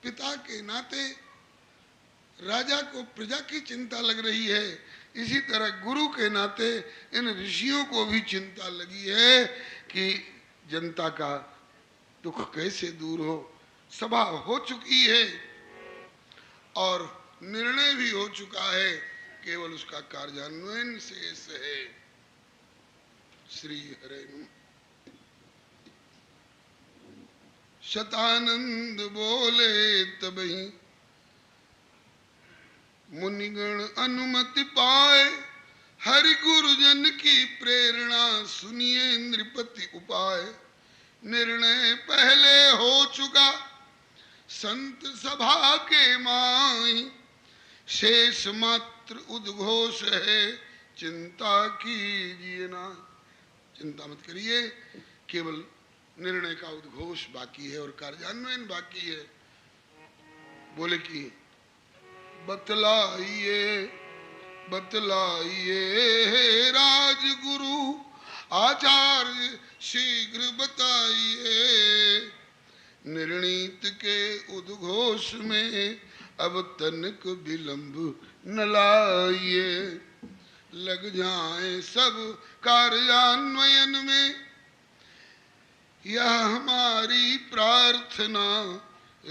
पिता के नाते राजा को प्रजा की चिंता लग रही है, इसी तरह गुरु के नाते इन ऋषियों को भी चिंता लगी है कि जनता का दुख कैसे दूर हो। सभा हो चुकी है और निर्णय भी हो चुका है, केवल उसका कार्यान्वयन शेष है। श्री हरे नमः। शतानंद बोले तबहि मुनिगण अनुमति पाए, हरि गुरुजन की प्रेरणा सुनिए नृपति उपाय। निर्णय पहले हो चुका संत सभा के माई, शेष मात्र उद्घोष है चिंता कीजिए ना। चिंता मत करिए, केवल निर्णय का उद्घोष बाकी है और कार्यान्वयन बाकी है। बोले कि बतलाइए बतलाइए राजगुरु आचार्य शीघ्र बताइए, निर्णीत के उद्घोष में अब तनिक विलंब न लाइए। लग जाए सब कार्यान्वयन में यह हमारी प्रार्थना,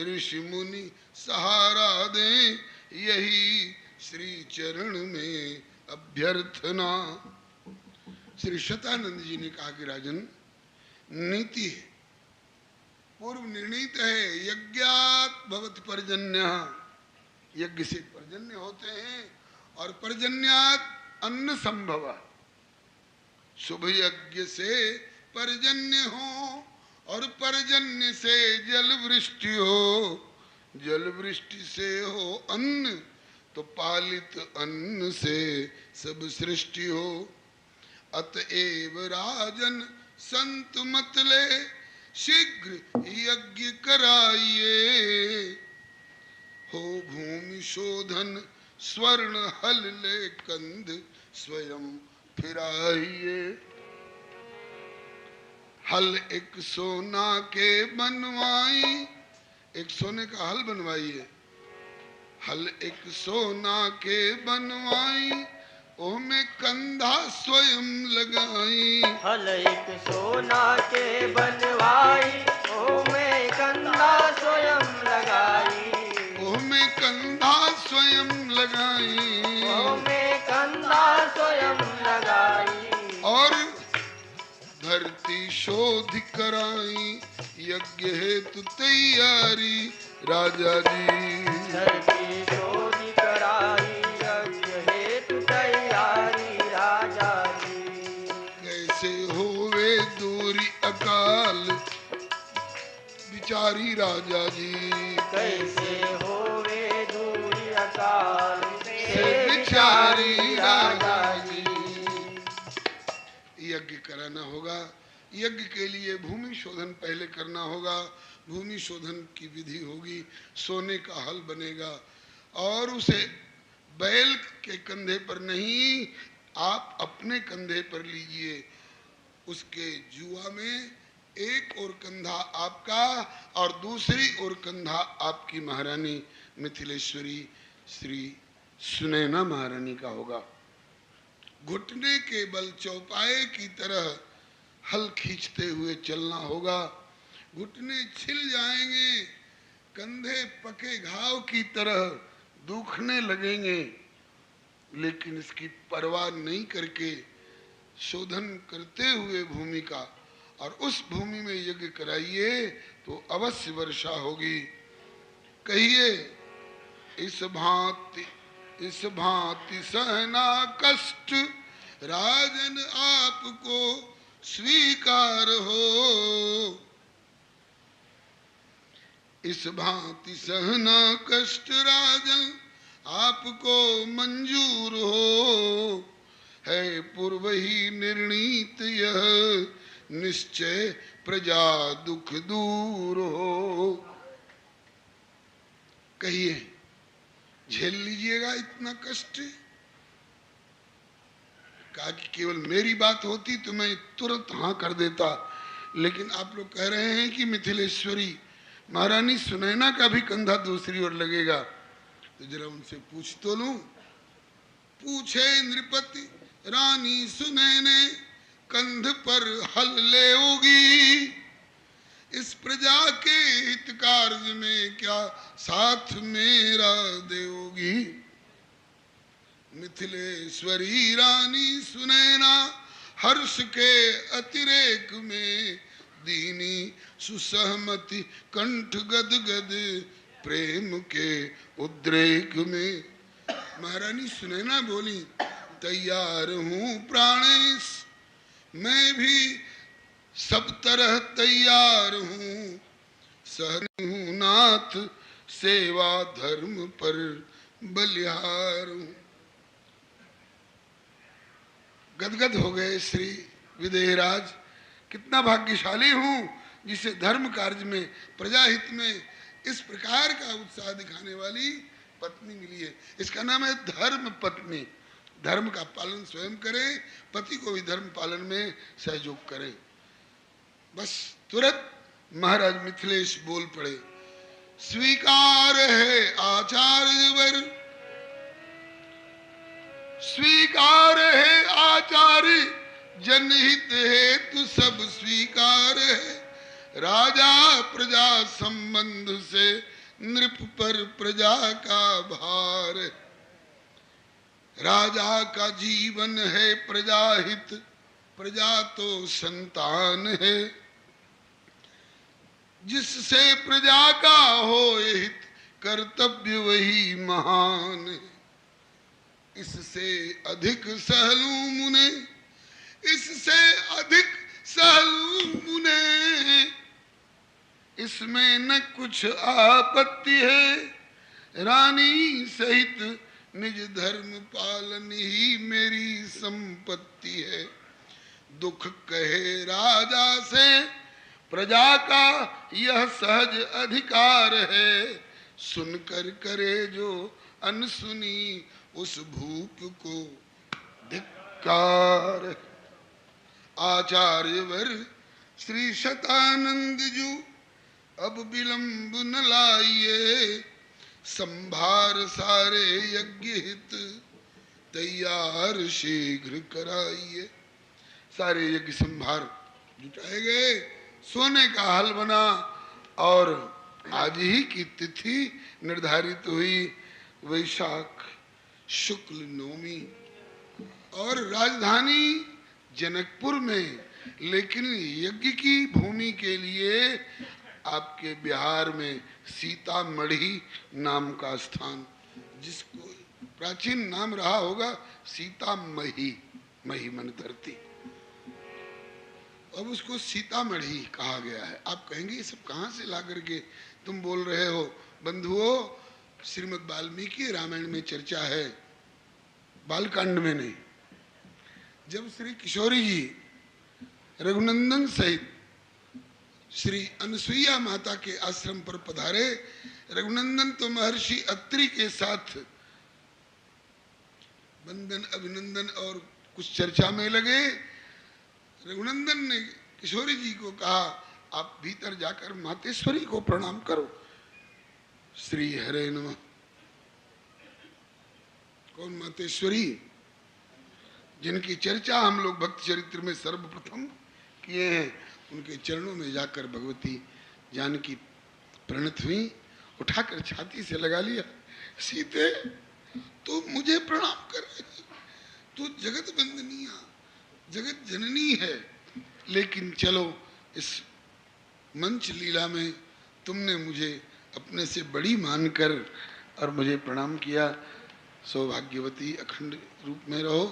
ऋषि मुनि सहारा दें यही श्री चरण में अभ्यर्थना। श्री शतानंद जी ने कहा कि राजन, नीति है, पूर्व निर्णीत है, यज्ञात भवति पर्जन्य, यज्ञ से पर्जन्य होते हैं और पर्जन्यात अन्न संभव। शुभ यज्ञ से पर्जन्य हो और पर्जन्य से जल वृष्टि हो, जल वृष्टि से हो अन्न तो पालित अन्न से सब सृष्टि हो। अतएव राजन संत मत ले शीघ्र यज्ञ कराइए, हो भूमि शोधन स्वर्ण हल ले कंध स्वयं फिराइए। हल एक सोना के बनवाई, एक सोने का हल बनवाइए। हल एक सोना के बनवाई, ओमे कंधा स्वयं लगाई। हल एक सोना के बनवाई, ओमे कंधा स्वयं लगाई। ओमे कंधा स्वयं लगाई, ओमे कंधा स्वयं लगाई। और धरती शोध कराई, यज्ञ हेतु तैयारी राजा जी। धरती शोध कराई, यज्ञ हेतु तैयारी राजा जी। कैसे होवे दूरी अकाल, विचारी राजा जी, कैसे होवे दूरी अकाल से विचारी राजा जी। यज्ञ कराना होगा। यज्ञ के लिए भूमि शोधन पहले करना होगा। भूमि शोधन की विधि होगी, सोने का हल बनेगा और उसे बैल के कंधे पर नहीं, आप अपने कंधे पर लीजिए। उसके जुआ में एक और कंधा आपका और दूसरी ओर कंधा आपकी महारानी मिथिलेश्वरी श्री सुनैना महारानी का होगा। घुटने के बल चौपाए की तरह हल खींचते हुए चलना होगा। घुटने छिल जाएंगे, कंधे पके घाव की तरह दुखने लगेंगे, लेकिन इसकी परवाह नहीं करके शोधन करते हुए भूमि का और उस भूमि में यज्ञ कराइए तो अवश्य वर्षा होगी। कहिए, इस भांति सहना कष्ट राजन आपको स्वीकार हो। इस भांति सहना कष्ट राजन आपको मंजूर हो। है पूर्व ही निर्णीत यह निश्चय प्रजा दुख दूर हो। कहिए, झेल लीजिएगा इतना कष्ट। कहा कि केवल मेरी बात होती तो मैं तुरंत हाँ कर देता, लेकिन आप लोग कह रहे हैं कि मिथिलेश्वरी महारानी सुनैना का भी कंधा दूसरी ओर लगेगा, तो जरा उनसे पूछ तो लूं। पूछे नृपति रानी सुनैने कंध पर हल लेओगी। इस प्रजा के हित कार्य में क्या साथ मेरा देओगी। मिथिलेश्वरी रानी सुनैना हर्ष के अतिरेक में दीनी सुसहमति कंठ गद गद प्रेम के उद्रेक में। महारानी सुनैना बोली, तैयार हूँ प्राणेश, मैं भी सब तरह तैयार हूँ। सहनी हूँ नाथ सेवा धर्म पर बलिहार हूँ। गदगद हो गए श्री विदेहराज। कितना भाग्यशाली हूँ जिसे धर्म कार्य में, प्रजाहित में इस प्रकार का उत्साह दिखाने वाली पत्नी मिली है। इसका नाम है धर्म पत्नी। धर्म का पालन स्वयं करें, पति को भी धर्म पालन में सहयोग करें। बस तुरंत महाराज मिथिलेश बोल पड़े, स्वीकार है आचार्य वर, स्वीकार है आचार्य, जनहित हेतु सब स्वीकार है। राजा प्रजा संबंध से नृप पर प्रजा का भार। राजा का जीवन है प्रजाहित, प्रजा तो संतान है। जिससे प्रजा का हो हित, कर्तव्य वही महान है। इससे अधिक सहलू मुने, इससे अधिक सहलू मुने, इसमें न कुछ आपत्ति है। रानी सहित निज धर्म पालन ही मेरी संपत्ति है। दुख कहे राजा से प्रजा का यह सहज अधिकार है। सुनकर करे जो अनसुनी, उस भूप को धिक्कार। आचार्य वर श्री शतानंद जू, अब विलंब न लाइए। संभार सारे यज्ञ हित, तैयार शीघ्र कराइए। सारे यज्ञ संभार जुटाए गए, सोने का हल बना और आज ही की तिथि निर्धारित हुई, वैशाख शुक्ल नवमी, और राजधानी जनकपुर में। लेकिन यज्ञ की भूमि के लिए आपके बिहार में सीतामढ़ी नाम का स्थान, जिसको प्राचीन नाम रहा होगा सीतामढ़ी, मही मन धरती। अब उसको सीतामढ़ी कहा गया है। आप कहेंगे ये सब कहाँ से ला करके तुम बोल रहे हो? बंधुओं, श्रीमद् वाल्मीकि रामायण में चर्चा है, बालकांड में नहीं। जब श्री किशोरी जी रघुनंदन सहित श्री अनसुईया माता के आश्रम पर पधारे, रघुनंदन तो महर्षि अत्रि के साथ वंदन अभिनंदन और कुछ चर्चा में लगे। रघुनंदन ने किशोरी जी को कहा, आप भीतर जाकर मातेश्वरी को प्रणाम करो। श्री हरे नमः। कौन मातेश्वरी? जिनकी चर्चा हम लोग भक्त चरित्र में सर्वप्रथम किए हैं, उनके चरणों में जाकर भगवती जानकी प्रणत हुई, उठाकर छाती से लगा लिया। सीते, तू मुझे प्रणाम कर रही, तू जगत वंदनीय जगत जननी है, लेकिन चलो इस मंच लीला में तुमने मुझे अपने से बड़ी मानकर और मुझे प्रणाम किया। सौभाग्यवती अखंड रूप में रहो।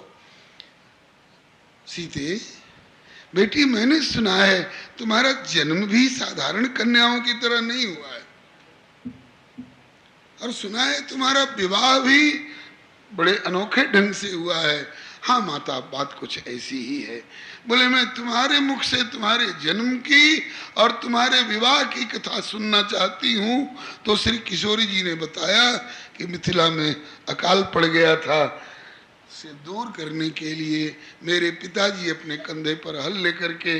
सीते बेटी, मैंने सुना है तुम्हारा जन्म भी साधारण कन्याओं की तरह नहीं हुआ है, और सुना है तुम्हारा विवाह भी बड़े अनोखे ढंग से हुआ है। हाँ माता, बात कुछ ऐसी ही है। बोले, मैं तुम्हारे मुख से तुम्हारे जन्म की और तुम्हारे विवाह की कथा सुनना चाहती हूँ। तो श्री किशोरी जी ने बताया कि मिथिला में अकाल पड़ गया था, से दूर करने के लिए मेरे पिताजी अपने कंधे पर हल लेकर के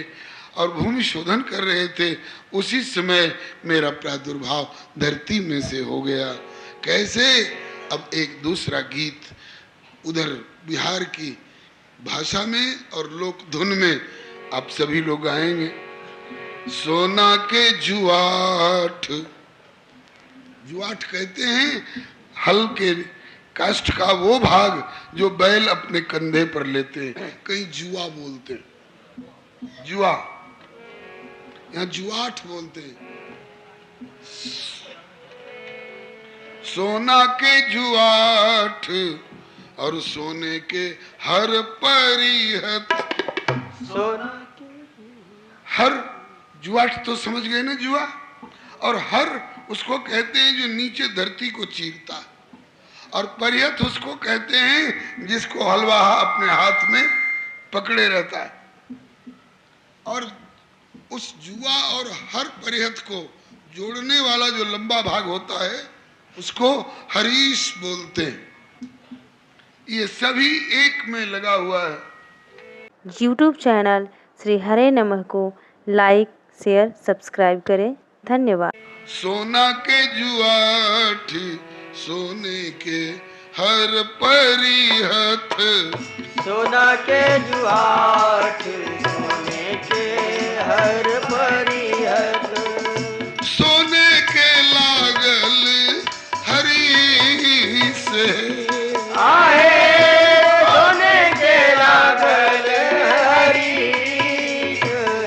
और भूमि शोधन कर रहे थे। उसी समय मेरा प्रादुर्भाव धरती में से हो गया। कैसे? अब एक दूसरा गीत उधर बिहार की भाषा में और लोक धुन में आप सभी लोग गाएंगे। सोना के जुआठ, जुआठ कहते हैं हल के काष्ठ का वो भाग जो बैल अपने कंधे पर लेते हैं, कहीं जुआ बोलते हैं, जुआ, यहाँ जुआठ बोलते हैं। सोना के जुआठ और सोने के हर परिहत। सोना हर, जुआठ तो समझ गए ना जुआ, और हर उसको कहते हैं जो नीचे धरती को चीरता है, और परिहत उसको कहते हैं जिसको हलवाहा अपने हाथ में पकड़े रहता है। और उस जुआ और हर परिहत को जोड़ने वाला जो लंबा भाग होता है उसको हरीश बोलते हैं। ये सभी एक में लगा हुआ है। यूट्यूब चैनल श्री हरे नमः को लाइक, शेयर, सब्सक्राइब करें। धन्यवाद। सोना के जुआठ, सोने के हर परिहत। सोना के जुआठ, सोने के हर परिहत। सोने के लागल हरी से आहे, सोने के लागल हरी से।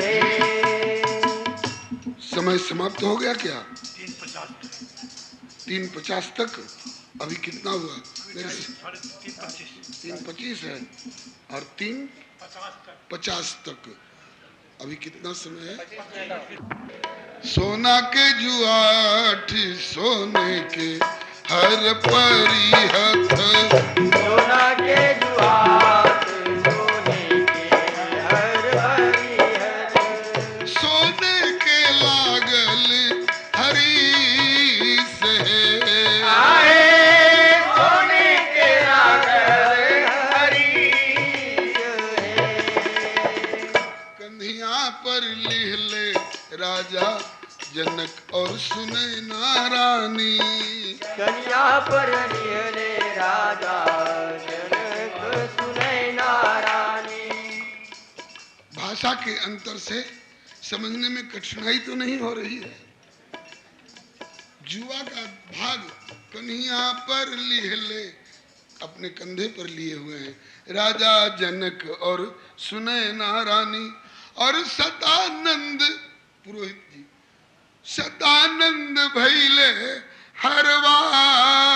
समय समाप्त हो गया क्या? 3:50 तक। अभी कितना हुआ? 3:25 है और 3:50 तक। अभी कितना समय है? सोना के जुआठ, सोने के हर परिहत। सोना के जुआठ, सोने के हर परिहत। सोने के लागल हरी से आहे, सोने के लागल हरी से। कंधिया पर लिहले राजा जनक और सुनैना रानी। कन्या पर निहले राजा जनक सुनैना रानी। भाषा के अंतर से समझने में कठिनाई तो नहीं हो रही है। जुआ का भाग कन्हैया पर लिहले, अपने कंधे पर लिए हुए हैं राजा जनक और सुनैना रानी। और सदानंद पुरोहित जी, सदानंद भैले हरवाए।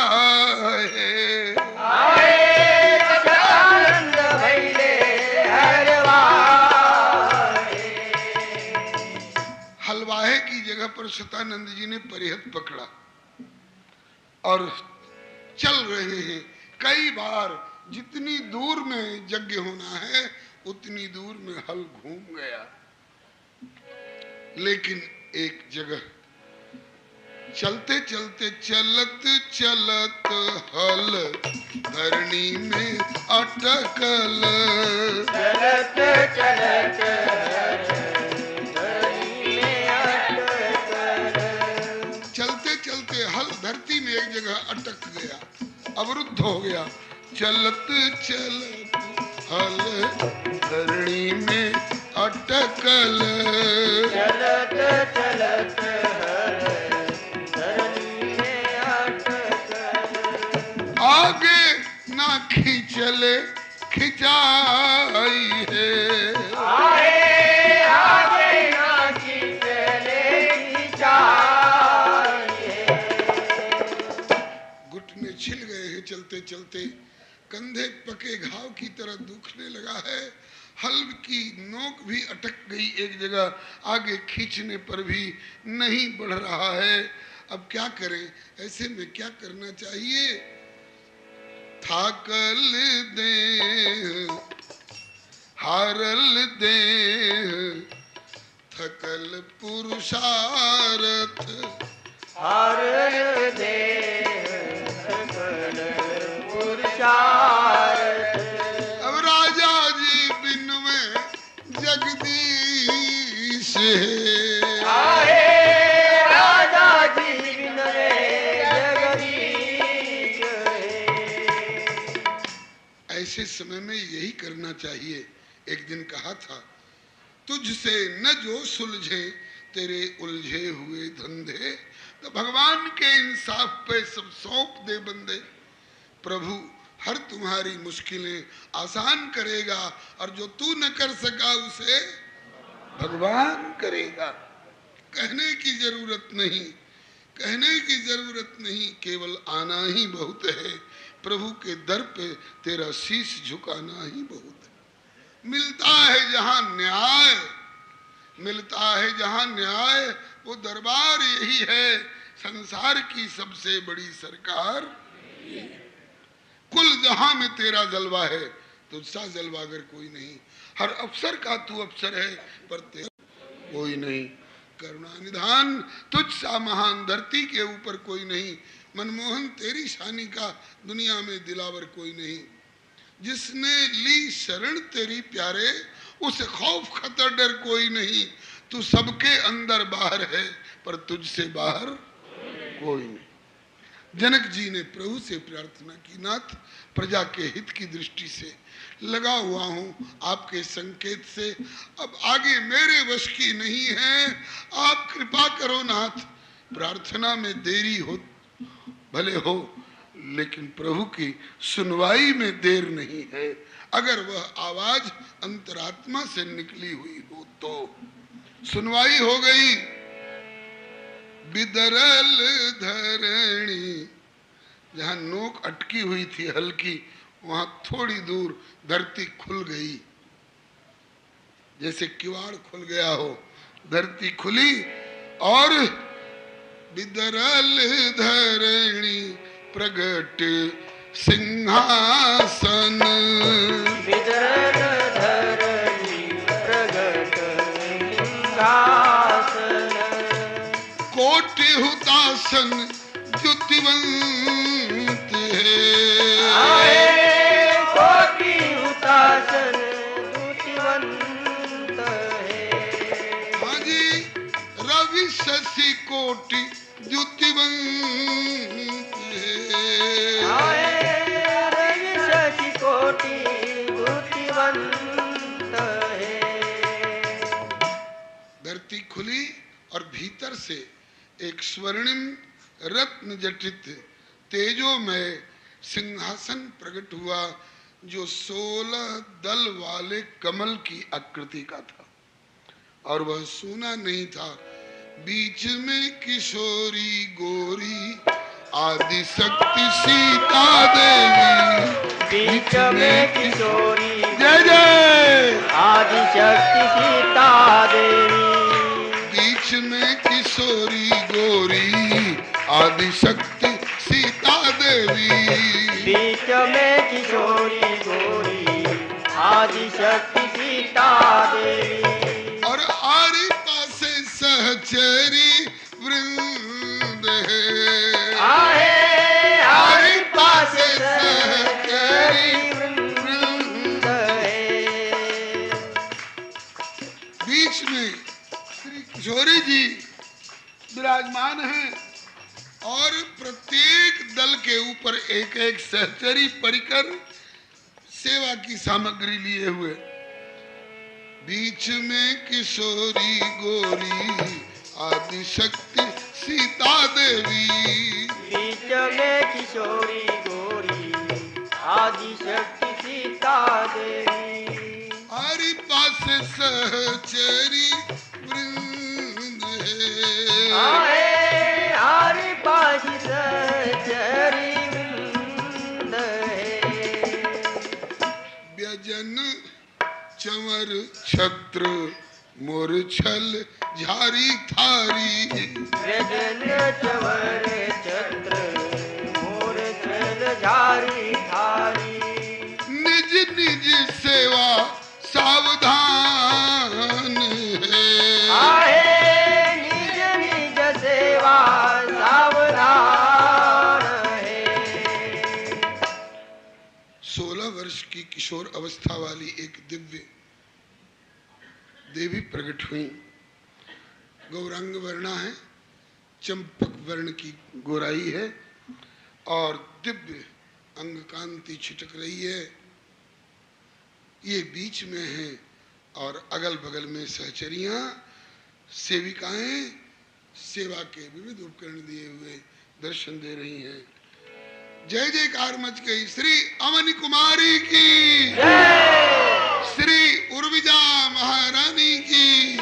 सदानंद भैले हरवाए। अच्युतानंद जी ने परिहत पकड़ा और चल रहे हैं। कई बार जितनी दूर में यज्ञ होना है उतनी दूर में हल घूम गया, लेकिन एक जगह चलते चलते चलत चलत हल धरणी में अटकल। चलत चलत धरणी में अटकल। चलते चलते हल धरती में एक जगह अटक गया, अवरुद्ध हो गया। चलत चलत हल धरणी में अटकल। चलत चलत हल धरणी में अटकल। आगे ना खींचले खिंचाई है। आगे ना खींचले खिंचाई है। घुटने छिल गए हैं चलते चलते, कंधे पके घाव की तरह दुखने लगा है। हल की नोक भी अटक गई एक जगह, आगे खींचने पर भी नहीं बढ़ रहा है। अब क्या करें, ऐसे में क्या करना चाहिए? थाकल दे हारल दे थकल पुरुषार्थ। हारल दे थकल पुरुषार्थ। अब राजा जी बिन में जगदीश आहे राजा जी बिन जगदीश है। ऐसे समय में यही करना चाहिए। एक दिन कहा था, तुझसे न जो सुलझे तेरे उलझे हुए धंधे। तो भगवान के इंसाफ पे सब सौंप दे बंदे। प्रभु हर तुम्हारी मुश्किलें आसान करेगा, और जो तू न कर सका उसे भगवान करेगा। कहने की जरूरत नहीं, कहने की जरूरत नहीं, केवल आना ही बहुत है। प्रभु के दर पे तेरा शीश झुकाना ही बहुत है। मिलता है जहां न्याय, मिलता है जहां न्याय, वो दरबार यही है। संसार की सबसे बड़ी सरकार यही है। कुल जहां में तेरा जलवा है, तुझसा जलवागर कोई नहीं। हर अफसर का तू अफसर है, पर तेरा कोई नहीं। करुणा निधान तुझसा महान धरती के ऊपर कोई नहीं। मनमोहन तेरी शानी का दुनिया में दिलावर कोई नहीं। जिसने ली शरण तेरी प्यारे, उसे खौफ खतर डर कोई नहीं। तू सबके अंदर बाहर है, पर तुझसे बाहर कोई नहीं। जनक जी ने प्रभु से प्रार्थना की, नाथ प्रजा के हित की दृष्टि से लगा हुआ हूं आपके संकेत से। अब आगे मेरे वश की नहीं है, आप कृपा करो नाथ। प्रार्थना में देरी हो भले हो, लेकिन प्रभु की सुनवाई में देर नहीं है। अगर वह आवाज अंतरात्मा से निकली हुई हो तो सुनवाई हो गई। बिदरल धरणी, जहां नोक अटकी हुई थी हल्की, वहां थोड़ी दूर धरती खुल गई, जैसे किवाड़ खुल गया हो। धरती खुली और बिदरल धरणी प्रगट सिंहासन। बिदरल धरणी प्रगट सिंहासन। कोटि हुतासन द्युतिवंत आहे है। कोटि हुतासन द्युतिवंत है। हाँ जी, रवि शशि कोटि द्युतिवंत है। आहे रवि शशि कोटि द्युतिवंत है। धरती खुली और भीतर से एक स्वर्णिम रत्न जटित तेजोमय सिंहासन प्रकट हुआ, जो 16 दल वाले कमल की आकृति का था। और वह सोना नहीं था। बीच में किशोरी गोरी आदि शक्ति सीता देवी। बीच में किशोरी जय जय आदि शक्ति सीता देवी। बीच में किशोरी किशोरी गोरी आदि शक्ति सीता देवी। बीच में किशोरी गोरी आदि शक्ति सीता देवी। और आरी पासे सहचरी वृंद है। आरी पासे सहचरी वृंद है। बीच में श्री किशोरी जी विराजमान हैं और प्रत्येक दल के ऊपर एक एक सहचरी परिकर सेवा की सामग्री लिए हुए। बीच में किशोरी गोरी आदि शक्ति सीता देवी। बीच में किशोरी गोरी आदि शक्ति सीता देवी। हरि पास सहचरी वृंद है। हरि पास सहचरी वृंद है। व्यजन चमर छत्र मूर्छल झारी थारी। व्यजन चमर छत्र मूर्छल झारी थारी। निज निज सेवा सावधान है। निज निज सेवा सावधान है। 16 वर्ष की किशोर अवस्था वाली एक दिव्य देवी प्रकट हुई। गौरांग वर्णा है, चंपक वर्ण की गोराई है और दिव्य अंग कांति छिटक रही है। ये बीच में है और अगल बगल में सहचरियां सेविकाएं सेवा के विविध उपकरण दिए हुए दर्शन दे रही हैं। जय जयकार मच गई। श्री अमन कुमारी की, श्री उर्विजा महारानी की,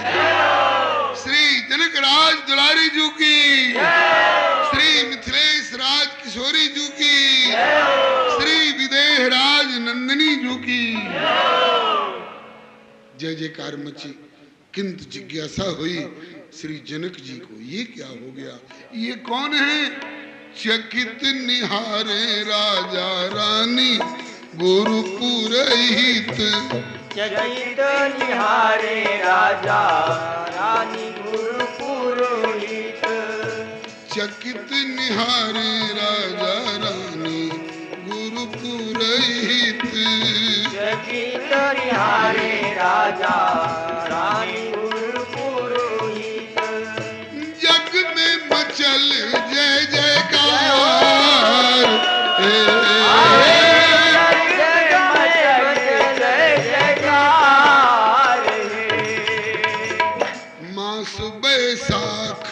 श्री जनकराज दुलारी जू की, श्री मिथिलेश राज किशोरी जू की, श्री विदेह राज नंदिनी जू की। जय जयकार मची। किंतु जिज्ञासा हुई श्री जनक जी को, ये क्या हो गया, ये कौन है? चकित निहारे राजा रानी गुरु पुरहित। चकित निहारे राजा रानी गुरु पुरोहित। चकित निहारे राजा रानी गुरु पुरहित। चकित निहारे राजा रानी गुरु पुरोहित। जग में मचल जय जयकार। मास बैसाख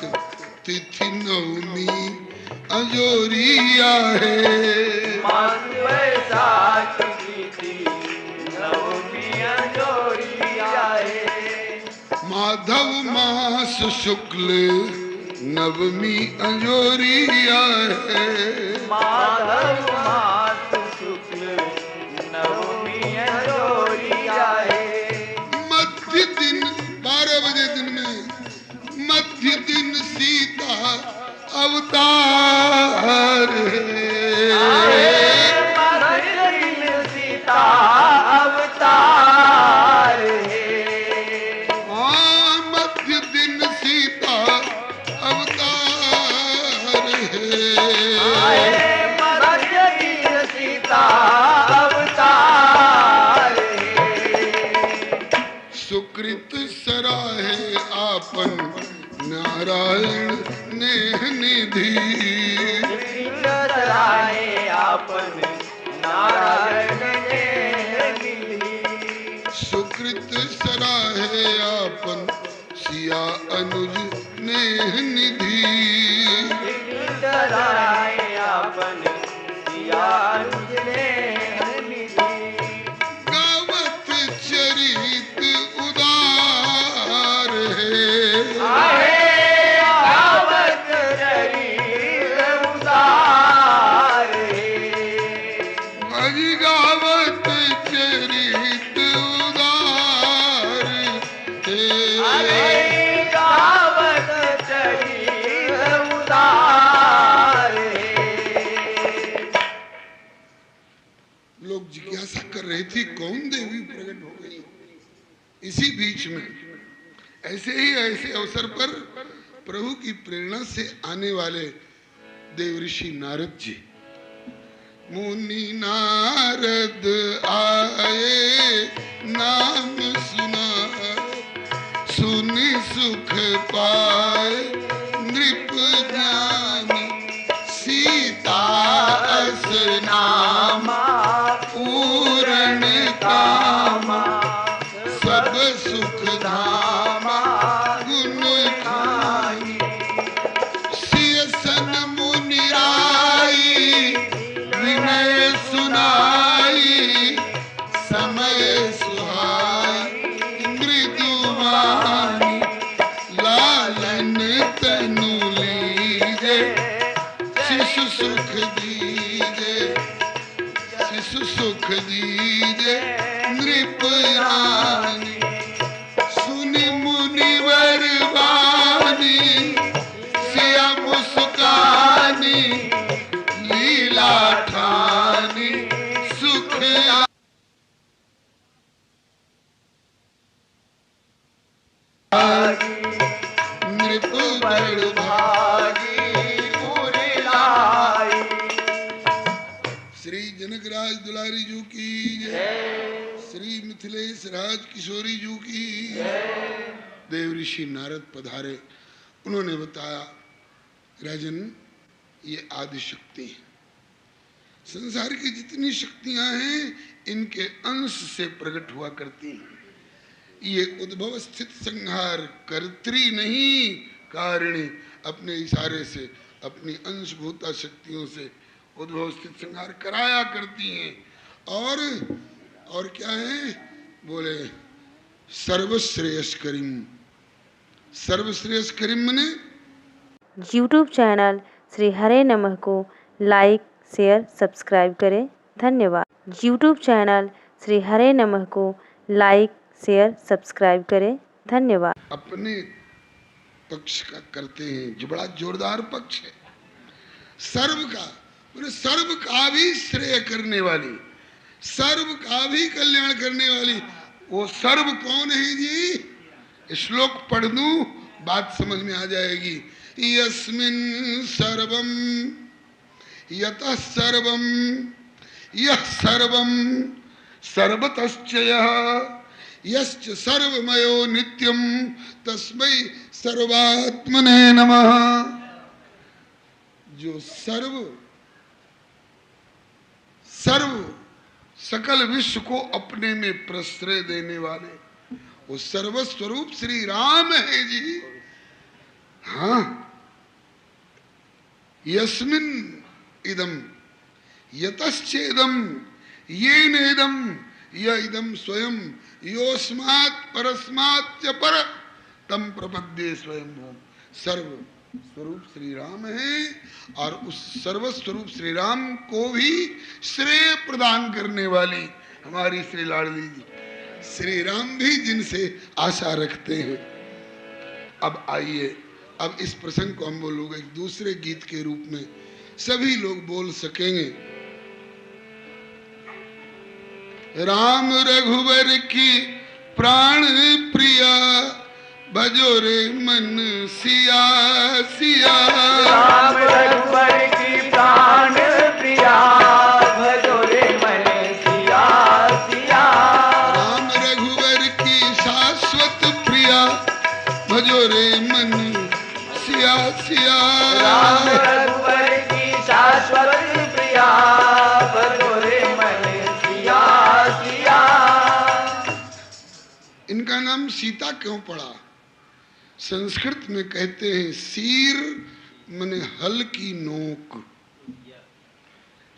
तिथि नवमी अजोरिया है। मास बैसाख तिथि नवमी अजोरिया है। माधव मास शुक्ल नवमी अजोरिया है। माधव मास शुक्ल नवमी अजोरिया है। मध्य दिन 12 बजे दिन में मध्य दिन सीता अवतार है। मध्य दिन सीता अवतार है। मध्य दिन सीता अवतार है। मध्य दिन सीता अवतार है। सुकृत सराहे आपन नारायण नेह निधि। सराहे आपन नारायण नेह निधि। सुकृत सराहे आपन सिया अनुज नेह निधि। सराहे आपन सिया अनुज नेह निधि। गावत चरित उदार है। गावत चरित उदार है। अज गावत चरित उदार है। गावत चरित इसी बीच में ऐसे अवसर पर प्रभु की प्रेरणा से आने वाले देवऋषि नारद जी, मुनि नारद आए नाम सुना, सुनि सुख पाए नृप ज्ञानी, सीता अस नामा पूर्ण कामा, सब सुख धामा गुण खाई, सियसन मुनि राई विनय सुनाई, समय सुहाई मृदुवानी, लालन तनु लीजे शिशु सुख दीजे, शिशु सुख दीजे नृप रानी, सुनि मुनिवर वाणी सिया मुस्कानी, लीला ठानी सुख नृप बड़ भागी पूरी लाई। श्री जनकराज दुलारी जी की जय, श्री मिथिलेश राज किशोरी जी की देव ऋषि नारद पधारे। उन्होंने बताया, राजन ये आदि शक्ति है, संसार की जितनी शक्तियां हैं इनके अंश से प्रकट हुआ करती हैं। ये उद्भव स्थित संहार कर्त्री नहीं कारिणी, अपने इशारे से अपनी अंशभूता शक्तियों से उद्भव स्थित संहार कराया करती हैं। और क्या है, बोले सर्वश्रेयस्करीम। सर्वश्रेयस्करीम मने यूट्यूब चैनल श्री हरे नमः को लाइक शेयर सब्सक्राइब करें। धन्यवाद। यूट्यूब चैनल श्री हरे नमः को लाइक शेयर सब्सक्राइब करें। धन्यवाद। अपने पक्ष का करते हैं, जो बड़ा जोरदार पक्ष है। सर्व का, बोले सर्व का भी श्रेय करने वाली, सर्व का भी कल्याण करने वाली, वो सर्व कौन है जी? श्लोक पढ़ दूं, बात समझ में आ जाएगी। यस्मिन् सर्वम यतः सर्वम यः सर्वम सर्वतश्च यः यश्च सर्वमयो नित्यं तस्मै सर्वात्मने नमः। जो सर्व सकल विश्व को अपने में प्रश्रय देने वाले, वो सर्वस्वरूप श्री राम है जी। हाँ, यस्मिन् इदम यतश्चेदम येन इदम य इदम स्वयं योस्मात् परस्मात् च पर तम प्रपद्ये स्वयं भूम। सर्व स्वरूप श्री राम है और उस सर्वस्वरूप श्री राम को भी श्रेय प्रदान करने वाली हमारी श्री लाडली जी, श्री राम भी जिनसे आशा रखते हैं। अब आइए, अब इस प्रसंग को हम बोलोगे एक दूसरे गीत के रूप में सभी लोग बोल सकेंगे। राम रघुवर की प्राण प्रिया भजो रे मन सिया सिया। राम रघुवर की प्राण प्रिया भजो रे मन सिया सिया। राम रघुवर की शाश्वत प्रिया भजो रे मन सिया सिया। राम रघुवर की शाश्वत प्रिया भजो रे मन सिया सिया। इनका नाम सीता क्यों पड़ा? संस्कृत में कहते हैं सीर मने हल की नोक,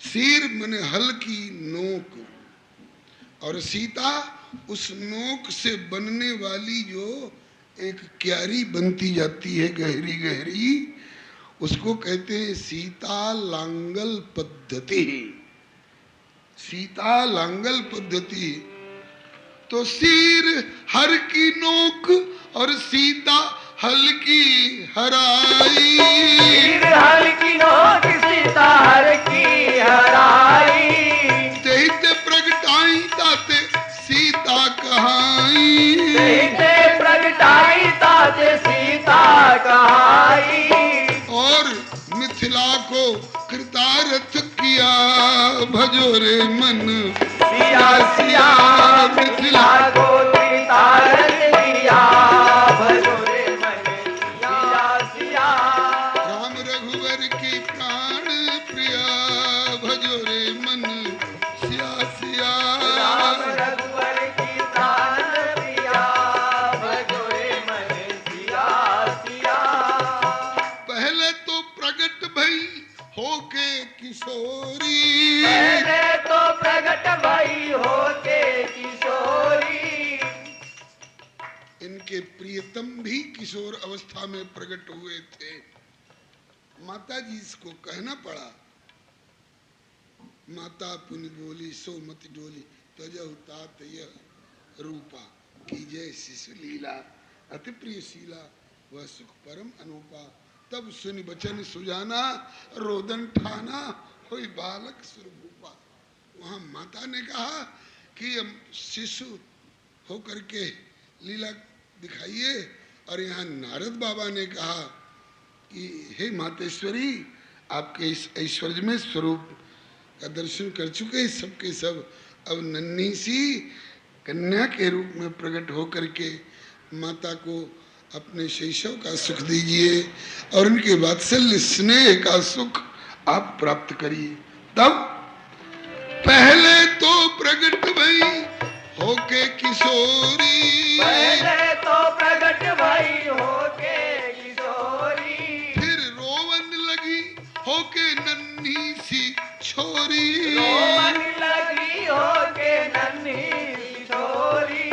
सीर मने हल की नोक, और सीता उस नोक से बनने वाली जो एक क्यारी बनती जाती है गहरी गहरी, उसको कहते हैं सीता लांगल पद्धति। सीता लांगल पद्धति। तो सीर हर की नोक और सीता हल की हराई। सीर हल की नोक सीता हर की हराई। ते प्रगटाई ताते सीता कहाई। को कृतार्थ किया, भजो रे मन सिया सिया मिथिला को कृतार्थ किया, भजो रे मन सिया सिया। राम रघुवर की प्राण प्रिया, भजो रे मन सिया सिया। राम रघुवर की प्राण प्रिया, भजो रे मन सिया सिया। पहले तो प्रगट भई होके किशोरी, पहले तो प्रगट भई होके किशोरी। इनके प्रियतम भी किशोर अवस्था में प्रकट हुए थे। माता जी इसको कहना पड़ा, माता पुनि बोली सो मत डोली, तजहु तात यह रूपा, कीजय शिशु लीला, अति प्रिय शीला, वह सुख परम अनूपा। तब सुनि बचन सुजाना, रोदन ठाना, होई बालक सुरभूपा। वहां माता ने कहा कि हम शिशु होकर के लीला दिखाइए, और यहाँ नारद बाबा ने कहा कि हे मातेश्वरी, आपके इस ऐश्वर्य में स्वरूप का दर्शन कर चुके सबके सब, अब नन्ही सी कन्या के रूप में प्रकट होकर के माता को अपने शैशव का सुख दीजिए और उनके वात्सल्य स्नेह का सुख आप प्राप्त करिए। तब पहले तो प्रकट भई होके किशोरी, पहले तो प्रगट भई होके किशोरी। फिर रोवन लगी होके नन्ही सी छोरी, रोवन लगी होके नन्ही सी छोरी।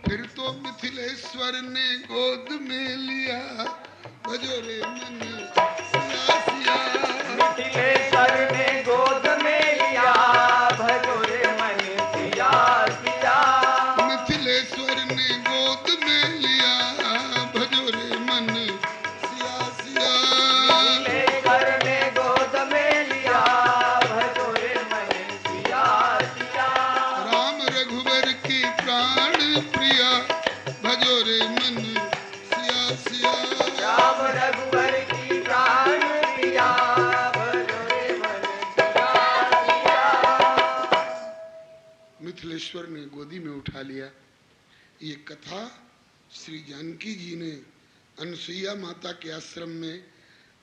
फिर तो मिथिलेश्वर ने गोद में लिया, भजो रे मन सिया सिया। मिथिलेश्वर ने गोद में लिया, भजो रे मन सिया सिया। मिथिलेश्वर ने गोद में लिया, भजो रे मन सिया सिया। मिथिलेश्वर ने गोद में लिया, भजो रे मन सिया सिया। राम रघुवर की प्राण प्रिया, भजो रे मन सिया सिया। राम रघुवर की प्राण प्रिया, भजो रे मन सिया सिया। मिथिलेश्वर ने गोदी में उठा लिया। ये कथा श्री जानकी जी ने अनसुईया माता के आश्रम में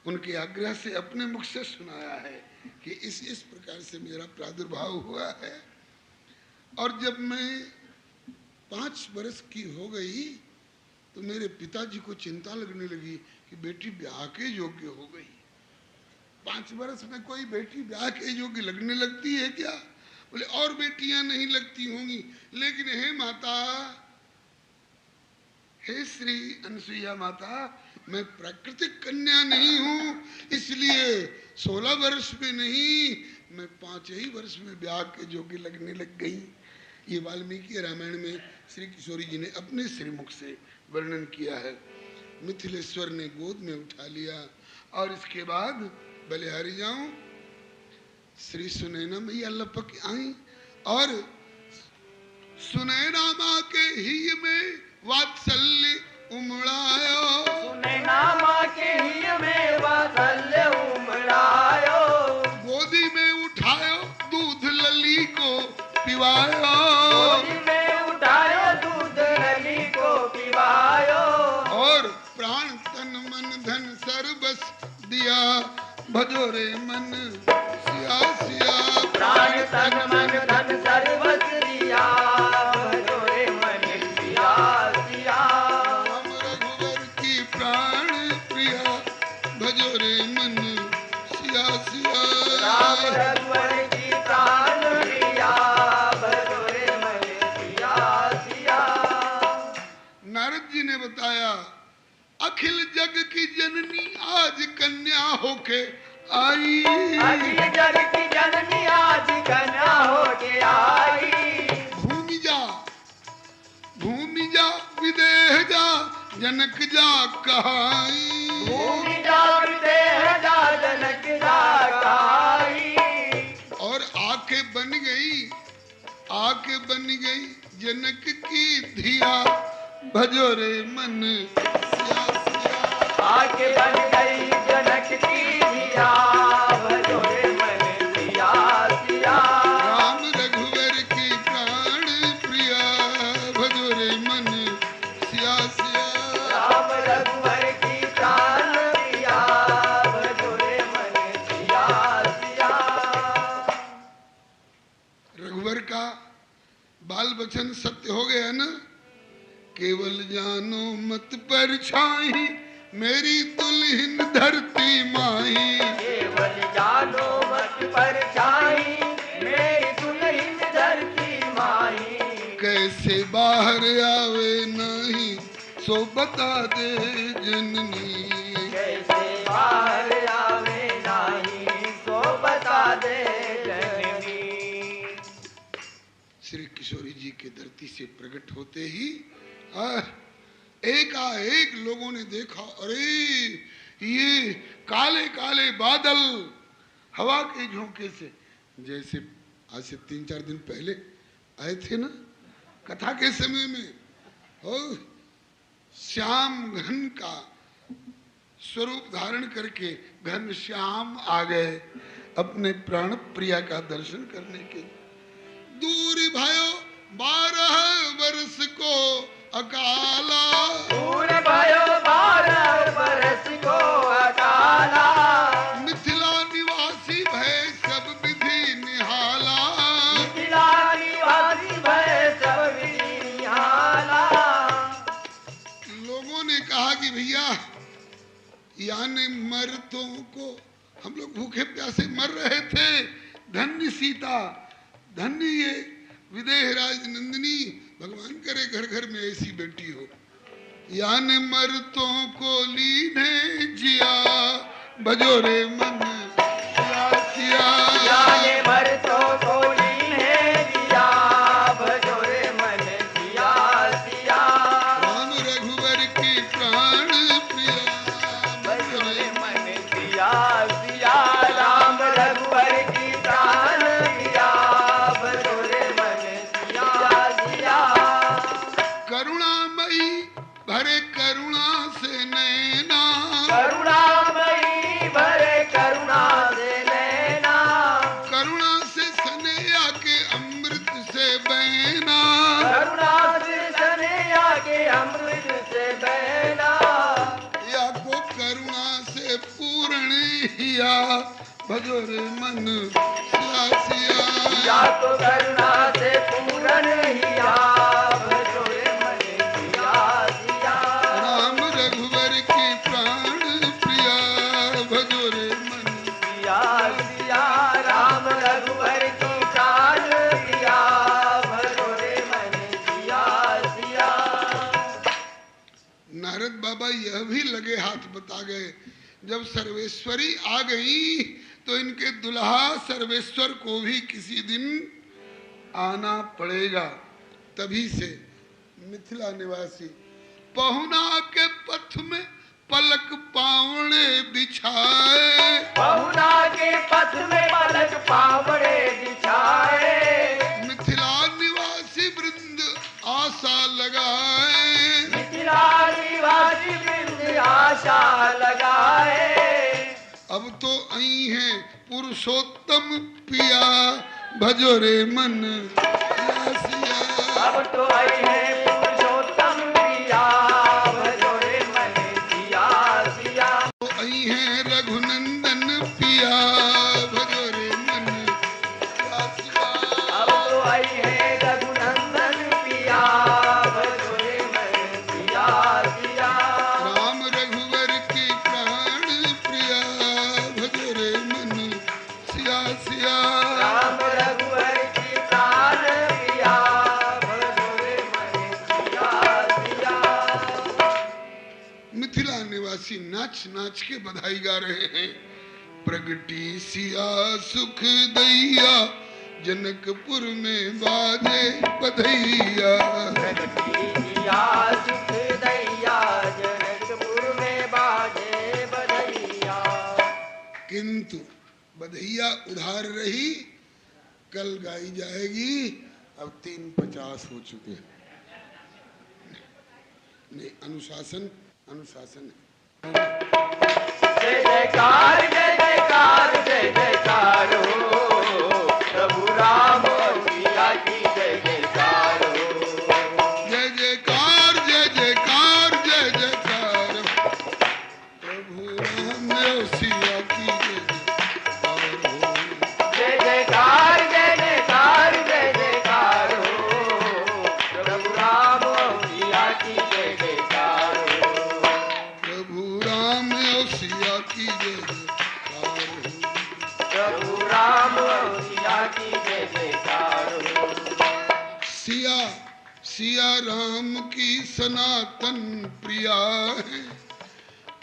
उनके आग्रह से अपने मुख से सुनाया है कि इस प्रकार से मेरा प्रादुर्भाव हुआ है। और जब मैं 5 वर्ष की हो गई तो मेरे पिताजी को चिंता लगने लगी कि बेटी ब्याह के योग्य हो गई। 5 वर्ष में कोई बेटी ब्याह के योग्य लगने लगती है क्या? बोले और बेटियां नहीं लगती होंगी, लेकिन हे माता, हे श्री अनसुईया माता, मैं प्राकृतिक कन्या नहीं हूं, इसलिए 16 वर्ष में नहीं, मैं 5 ही वर्ष में ब्याह के योग्य लगने लग गई। ये वाल्मीकि रामायण में श्री किशोरी जी ने अपने श्रीमुख से वर्णन किया है। मिथिलेश्वर ने गोद में उठा लिया और इसके बाद बलिहारी जाऊं, श्री सुनैना मैया लपक आई और सुनैना माँ के ही में वात्सल्य उमड़ायो, सुनैना माँ के ही में वात्सल्य उमड़ायो। गोदी में उठायो दूध लली को पिवायो, गोदी में उठायो दूध लली को पिवायो। और प्राण तन मन धन सर्वस दिया, भजो रे मन सिया सिया। प्राण तन मन धन सर्वस दिया, भजो रे मन सिया सिया। राम रघुवर की प्राण प्रिया, भजो रे मन सिया सिया। राम रघुवर की प्राण प्रिया, भजो रे मन सिया सिया। नारद जी ने बताया, अखिल जग की जननी आज कन्या होके आई, अखिल जग की जननी आज कन्या होके आई। भूमि जा विदेह जा जनक जा कहाई, भूमि जा विदेह जा जनक जा कहाई। और आके बन गई जनक की धिया, भजो रे मन सिया सिया। आके बन गई जनक की धिया, वचन सत्य हो गया ना। केवल जानो मत परछाई मेरी दुल्हन धरती माई। केवल जानो मत परछाई मेरी दुल्हन धरती माई। कैसे बाहर आवे नहीं सो बता दे जननी। कैसे बाहर आवे नहीं सो बता दे जननी। श्री किशोरी जी के धरती से प्रकट होते ही एकाएक लोगों ने देखा, अरे ये काले काले बादल हवा के झोंके से, जैसे आज से 3-4 दिन पहले आए थे ना कथा के समय में, और श्याम घन का स्वरूप धारण करके घन श्याम आ गए अपने प्राण प्रिया का दर्शन करने के। दूर भयो 12 वर्ष को अकाला। दूर भयो 12 वर्ष को अकाला। मिथिला निवासी भय सब विधि निहाला। मिथिला निवासी भय सब विधि निहाला। लोगों ने कहा कि भैया यानी मर्दों को, हम लोग भूखे प्यासे मर रहे थे, धन्य सीता, धन्य ये विदेह राज नंदिनी, भगवान करे घर घर में ऐसी बेटी हो। यानी मर्दों को लीने जिया भजो रे मन सिया। यानी मर्दों को लीने जिया भजो रे मन सिया सिया। राम रघुवर की प्राण प्रिया भजो रे मन सिया सिया। राम रघुवर की प्राण प्रिया भजो रे मन सिया सिया। करुणामयी भरे करुणा से नैना। करुणामयी भरे करुणा से नैना। करुणा से सनैया के अमृत से बहना। करुणा से सनैया के अमृत से बहना। या को करुणा से पूर्ण हिया भजो रे मन सिया सिया। या तो करुणा से पूर्ण हिया भजो रे मन सिया सिया। राम रघुवर की प्राण प्रिया भजो रे मन सिया सिया। राम रघुवर की प्राण प्रिया भजो रे मन सिया सिया। नारद बाबा यह भी लगे हाथ बता गए, जब सर्वेश्वरी आ गई तो इनके दुल्हा सर्वेश्वर को भी किसी दिन आना पड़ेगा। तभी से मिथिला निवासी पहुना के पथ में पलक पावड़े बिछाए। पहुना के पथ में पलक पावड़े बिछाए। मिथिला निवासी वृंद आशा लगाए। मिथिला निवासी वृंद आशा लगाए। अब तो आई हैं पुरुषोत्तम पिया भजो रे मन सिया सिया। अब तो आई है पुरुषोत्तम प्रिया भजो रे मन सिया सिया। तो आई हैं रघुनंदन पिया भजो रे मन सिया सिया। अब तो आई है रघुनंदन प्रिया भजो रे मन सिया सिया। राम रघुवर की प्राण प्रिया भजो रे मन सिया सिया। राम रघुवर की प्राण प्रिया भजो रे मन सिया सिया। मिथिला निवासी नाच नाच के बधाई गा रहे हैं। प्रगटी सिया सुख दैया जनकपुर में बाजे बधैया। प्रगटिया सुख दैया जनकपुर में बाजे बधैया। किंतु बधैया उधार रही, कल गाई जाएगी। अब 3:50 हो चुके हैं। नहीं, अनुशासन अनुशासन है। जय जयकार जय जयकार जय जयकार हो प्रभु राम और सिया की जय जयकार हो। जय जयकार जय जयकार जय जयकार प्रभु राम और सिया की जय जयकार हो। जय जयकार जय जयकार जय जयकार हो प्रभु राम सिया की जय जयकार हो। सिया सिया राम की सनातन प्रिया है,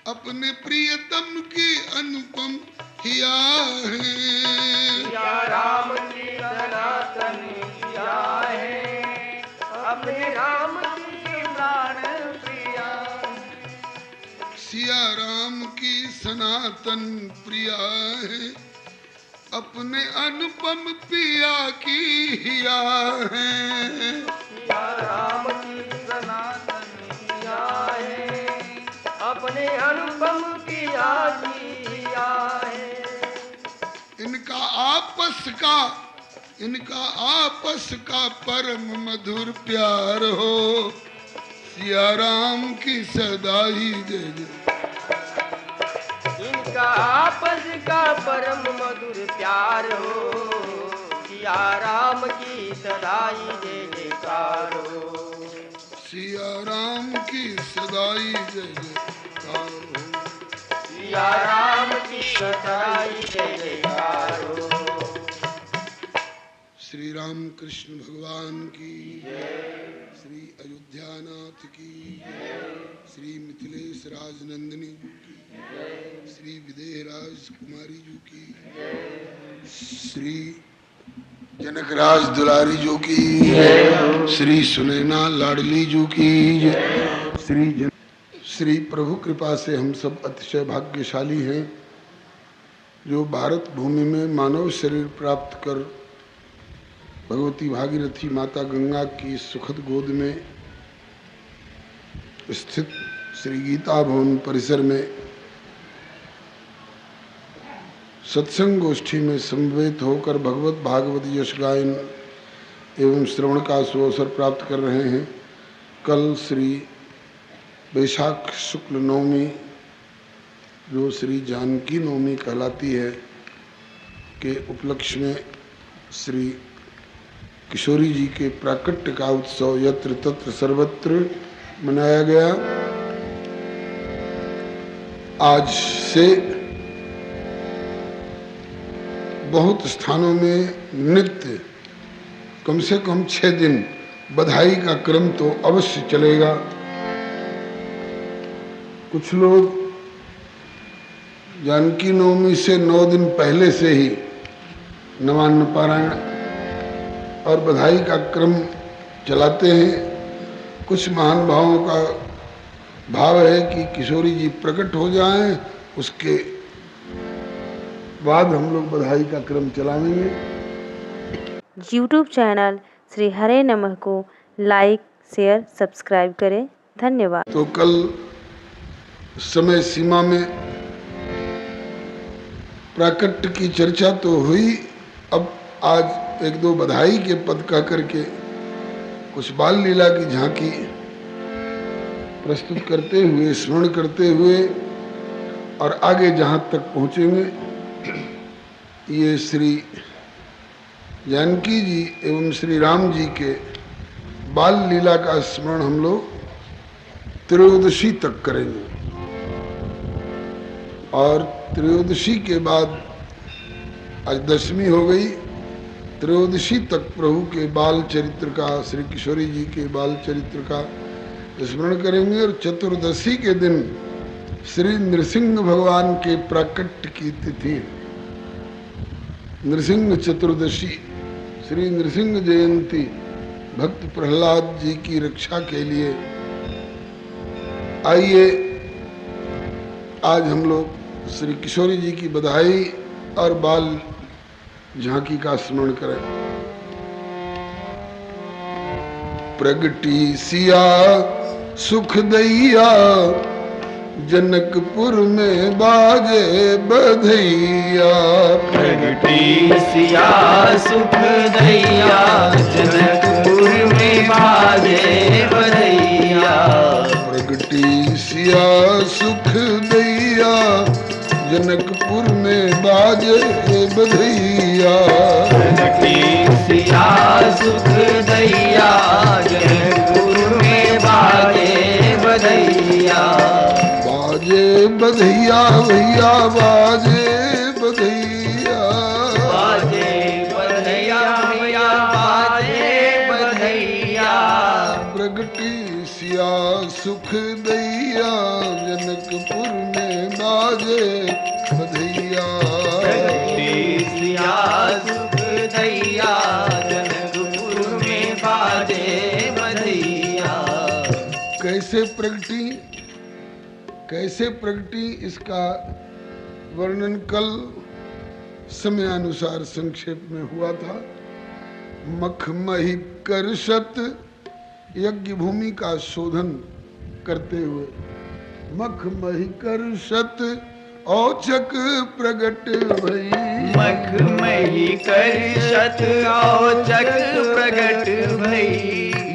अपने प्रियतम की अनुपम हिया है। सिया राम की सनातन प्रिया है, अपने राम की प्राण प्रिया। सिया राम की सनातन प्रिया है, अपने अनुपम पिया की हिया है। सिया राम की सनातन प्रिया है, अपने अनुपम पिया की हिया है। इनका आपस का परम मधुर प्यार हो, सिया राम की सदा ही जय जय। इनका आपस का परम मधुर प्यार हो, सिया राम की सदाई जय जयकार हो। सिया राम की सदाई जय जयकार हो। सिया राम की सदाई जय जयकार हो। श्री राम कृष्ण भगवान की, श्री अयोध्यानाथ की, श्री मिथिलेश राजनंदिनी जी की, श्री विदेह राजकुमारी जी की, श्री जनकराज दुलारी जी की, श्री सुनैना लाडली जी की, श्री प्रभु कृपा से हम सब अतिशय भाग्यशाली हैं जो भारत भूमि में मानव शरीर प्राप्त कर भगवती भागीरथी माता गंगा की सुखद गोद में स्थित श्री गीता भवन परिसर में सत्संग गोष्ठी में समवेत होकर भगवत भागवत यश गायन एवं श्रवण का सुअवसर प्राप्त कर रहे हैं। कल श्री वैशाख शुक्ल नवमी, जो श्री जानकी नवमी कहलाती है, के उपलक्ष्य में श्री किशोरी जी के प्राकट्य का उत्सव यत्र तत्र सर्वत्र मनाया गया। आज से बहुत स्थानों में नित्य कम से कम 6 दिन बधाई का क्रम तो अवश्य चलेगा। कुछ लोग जानकी नवमी से 9 दिन पहले से ही नवान्न पारायण और बधाई का क्रम चलाते हैं। कुछ महान भावों का भाव है कि किशोरी जी प्रकट हो जाएं, उसके बाद हम लोग बधाई का क्रम चलाएंगे। यूट्यूब चैनल श्री हरे नमः को लाइक, शेयर, सब्सक्राइब करें। धन्यवाद। तो कल समय सीमा में प्राकट्य की चर्चा तो हुई, अब आज 1-2 बधाई के पद कह करके कुछ बाल लीला की झांकी प्रस्तुत करते हुए, स्मरण करते हुए और आगे जहां तक पहुंचेंगे, ये श्री जानकी जी एवं श्री राम जी के बाल लीला का स्मरण हम लोग त्रयोदशी तक करेंगे और त्रयोदशी के बाद आज दशमी हो गई। त्रयोदशी तक प्रभु के बाल चरित्र का, श्री किशोरी जी के बाल चरित्र का स्मरण करेंगे और चतुर्दशी के दिन श्री नृसिंह भगवान के प्राकट्य की तिथि, नृसिंह चतुर्दशी, श्री नृसिंह जयंती, भक्त प्रहलाद जी की रक्षा के लिए आइए आज हम लोग श्री किशोरी जी की बधाई और बाल झांकी का स्मरण करें। प्रगटी सिया सुख दैया, जनकपुर में बाजे बधैया। प्रगटी सिया सुख दैया, जनकपुर में बाजे बधैया। प्रगटी सिया सुख दैया, जनकपुर में बाजे बधैया। प्रगटी सिया सुख दैया, जनकपुर में बाजे बधैया। बाजे बधैया भैया बाजे बधैया। सुख दैया जनकपुर में बाजे बधैया। प्रगटे सिया सुख दैया जनकपुर में बाजे बधैया। कैसे प्रगटी इसका वर्णन कल समयानुसार संक्षेप में हुआ था। मखमही करशत यज्ञ भूमि का शोधन करते हुए मखमही करशत औचक प्रगट भई। मखमही करशत औचक प्रगट भई।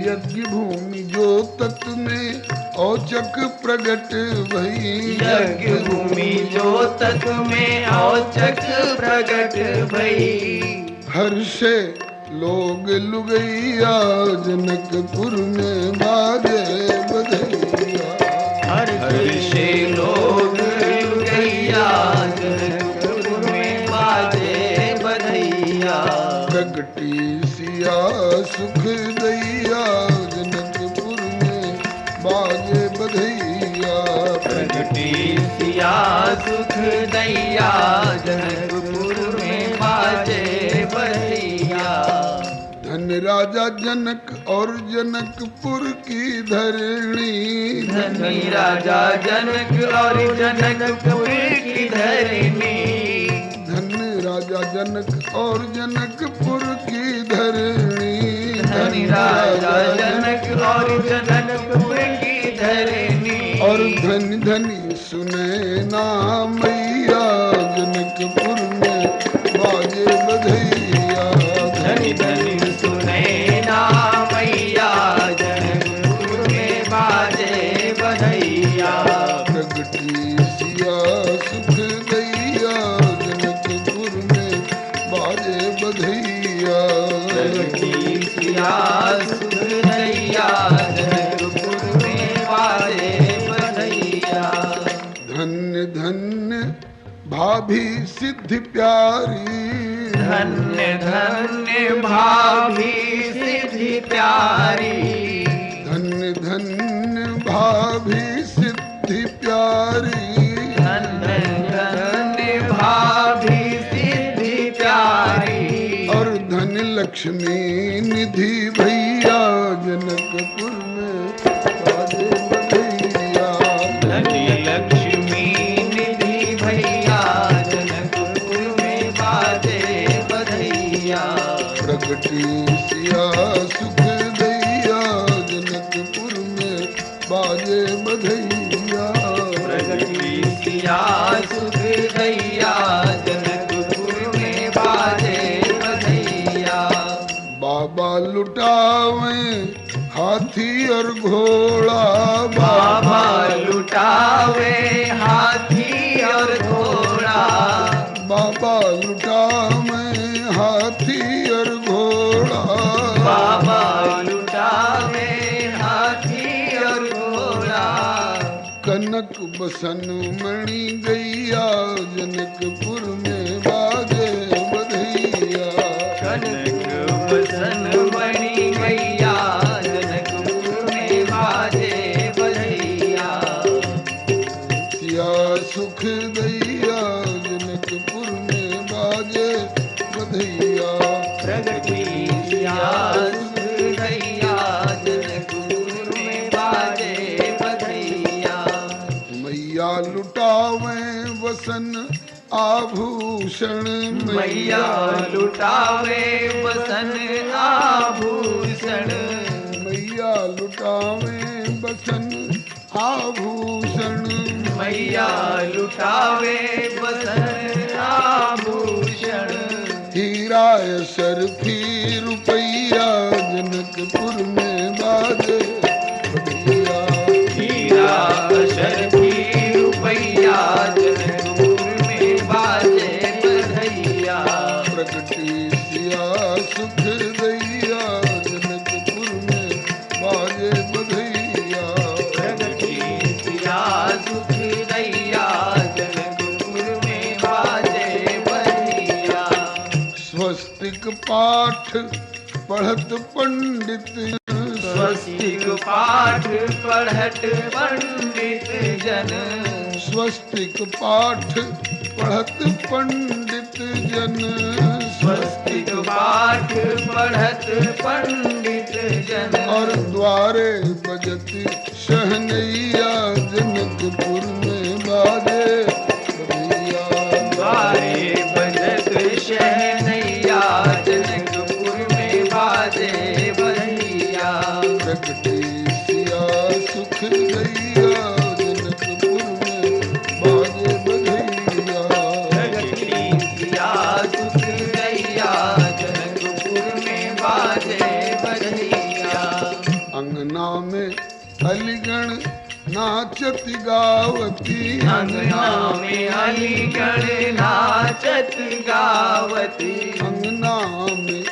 यज्ञ भूमि जो तत् में औचक प्रगट भई। यज्ञ भूमि जो तत् में औचक प्रगट भई। हर्षे लोग लुगैया जनकपुर में बाजे बधैया। हर्षे लोग लुगैया जनकपुर में बाजे बधैया। प्रगटी सिया सुख दैया जनकपुर में बाजे बधैया। प्रगटी सिया सुख दैया जनकपुर में बाजे बधैया। धन राजा जनक और जनकपुर की धरणी। धनी राजा जनक और जनकपुर की धरणी। धन राजा जनक और जनकपुर की धरणी। धनी राजा जनक और जनकपुर की धरणी। और धन धनी सुने नाम मैया जनकपुर में बाजे बधैया। धनी धनी सुने नाम मैया जनकपुर में बाजे बधैया। प्रगटी सिया सुख दैया जनकपुर में बाजे बधैया। प्रगटी सिया सुख दैया जनकपुर में बाजे बधैया। धन्य धन्य भाभी सिद्धि प्यारी। धन्य धन्य भाभी सिद्धि प्यारी। धन्य धन्य भाभी सिद्धि प्यारी। धन्य धन्य भाभी सिद्धि प्यारी। और धन लक्ष्मी निधि भैया जनकपुर में बाजे बधैया। धनी लक्ष्मी निधि भैया जनकपुर में बाजे बधैया। प्रगटी सिया सुख दैया जनकपुर में बाजे बधैया। प्रगटी सिया सुख दैया जनकपुर में बाजे बधैया। बाबा लुटावे हाथी और घोड़ा। बाबा लुटावे हाथी और घोड़ा। बाबा लुटावे हाथी और घोड़ा। बाबा लुटावे हाथी और घोड़ा। कनक बसन मणि गैया जनकपुर में बाजे बधैया। कनक बसन बनी गैया जनकपुर में बाजे बधैया। सिया सुख दैया जनकपुर में बाजे बधैया। प्रगटी सिया सुख दैया जनकपुर में बाजे बधैया। मैया लुटावे वसन आभूषण। मैया लुटावे बसन आभूषण। मैया लुटावे बसन आभूषण। मैया लुटावे बसन आभूषण। हीरा सरफी रुपैया जनकपुर में बाजे बधैया। हीरा शर्फी रुपैया जनकपुर में बाजे बधैया। प्रगटी सिया सुख दैया जनकपुर में बाजे बधैया। प्रगटी सिया सुख दैया जनकपुर में बाजे बधैया। स्वस्तिक पाठ पढ़त पंडित। स्वस्तिक पाठ पढ़त पंडित जन, स्वस्तिक पाठ पढ़त पंडित जन, स्वस्तिक पाठ पढ़त पंडित जन। और द्वारे बजत शहनैया जनकपुर में बाजे बधैया। द्वारे बजत शहनैया जनकपुर में बाजे बधैया। प्रगटे सिया सुख दैया जनकपुर में बाजे बधैया। प्रगति सिया सुख दैया जनकपुर में बाजे बधैया। अंगना में अलीगण नाचत गावती, अंगना में अलीगढ़ नाचत गावती। अंगना में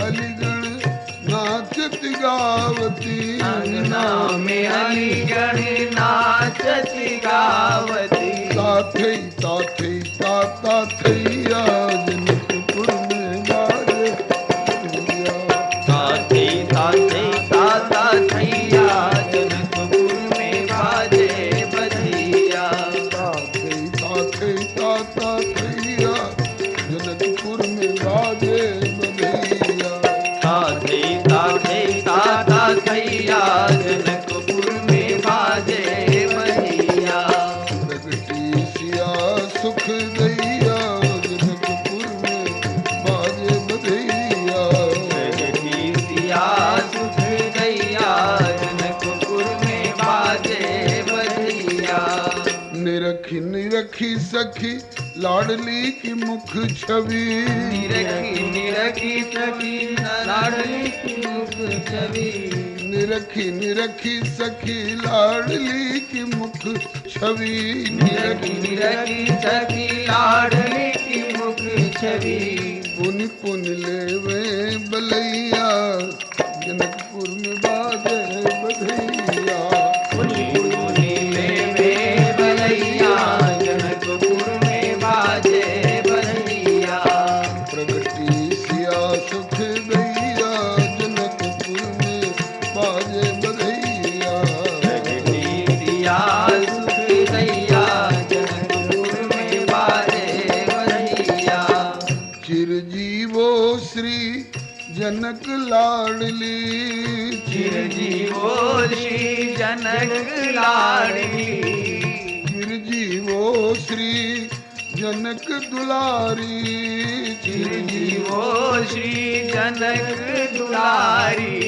अलीगण नाचत गावती। अंगना में अलीगढ़ नाचत गावती। ताथई ताथई ताता थैया जनकपुर में बाजे बधैया। ताते ताते ताता थैया जनकपुर में बाजे बधैया। ताथई ताथई ताता थैया जनकपुर में बाजे बधैया। ताते ताते ताता थैया जनकपुर में बाजे बधैया। प्रगटी सिया सुख दैया जनकपुर में बाजे बधैया। प्रगति सिया सुख दैया जनकपुर में बाजे बधैया। निरखी निरखी सखी लाडली की मुख छवि, निरखी निरखी सखी लाडली की मुख छवि। निरखी निरखी सखी लाडली की मुख छवि। निरखी निरखी सखी लाडली की मुख छवि। पुन पुन लेवे बलैया जनकपुर में बाजे बधैया। पुनि पुनि लेवे बलैया जनकपुर में बाजे बधैया। प्रगटी सिया सुख दैया जनकपुर में बाजे बधैया। प्रगति सिया सुख दैया जनकपुर में बाजे बधैया। चिरजीवो श्री जनक लाडली, चिरजीवो श्री जनक लाडली। चिरजीवो श्री जनक दुलारी। चिरजीवो श्री जनक दुलारी।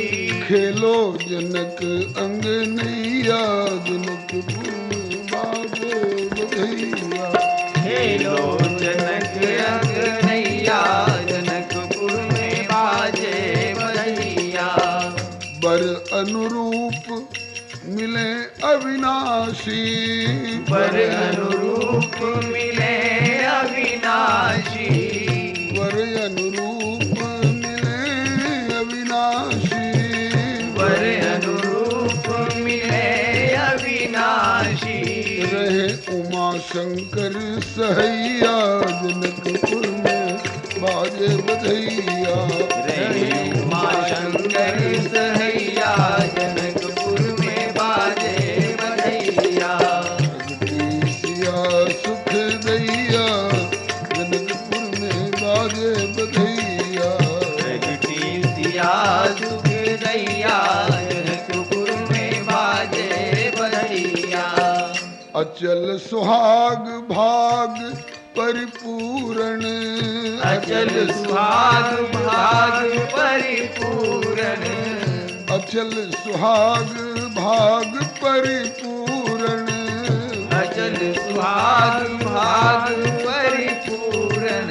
खेलो जनक अंग नैया जनकपुर में बाजे बधैया। खेलो जनक अंग नैया जनकपुर में बाजे बधैया। बर अनुरूप मिले अविनाशी, पर अनुरूप मिले अविनाशी। वर अनुरूप मिले अविनाशी। पर अनुरूप मिले अविनाशी। रहे उमा शंकर सहैया जनकपुर में बाजे बधैया। रहे उमा शंकर सहैया जनकपुर में बाजे बधैया। प्रगटी सिया सुख दैया जनकपुर में बाजे बधैया। प्रगति सिया सुख दैया जनकपुर में बाजे बधैया। अचल सुहाग भाग परिपूरण, अचल सुहाग भाग परिपूरण। अचल सुहाग भाग परिपूरण। अचल सुहाग भाग परिपूरण।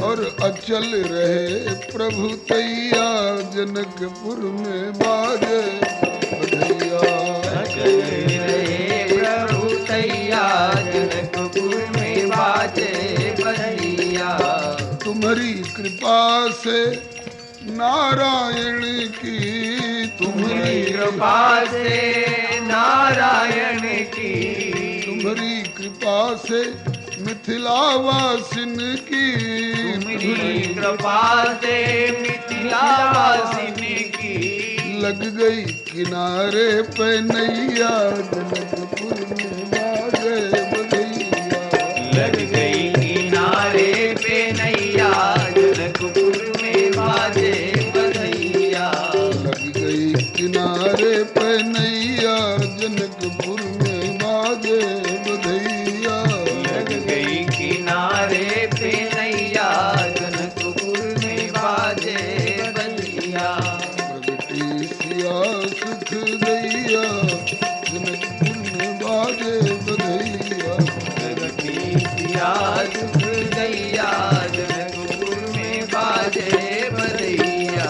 और अचल रहे प्रभु तैया जनकपुर में बाजे बधैया। अचल रहे प्रभु तैया जनकपुर में बाजे बधैया। तुम्हारी कृपा से नारायण की, तुम्हारी कृपा से नारायण की। तुम्हारी कृपा से मिथिलावासिन की। तुम्हारी कृपा से मिथिलावासिन की। लग गई किनारे पे नैया जनकपुर में बाजे बधैया। लग गई किनारे पे नैया जनकपुर में बाजे बधैया। लग गई किनारे पे नैया जनकपुर में बाजे बधैया। लग गई किनारे पे नैया जनकपुर में बाजे बधैया। प्रगटी सिया सुख गैया जनकपुर में बाजे बधैया। प्रगति सिया सुख गैया जनकपुर में बाजे बधैया।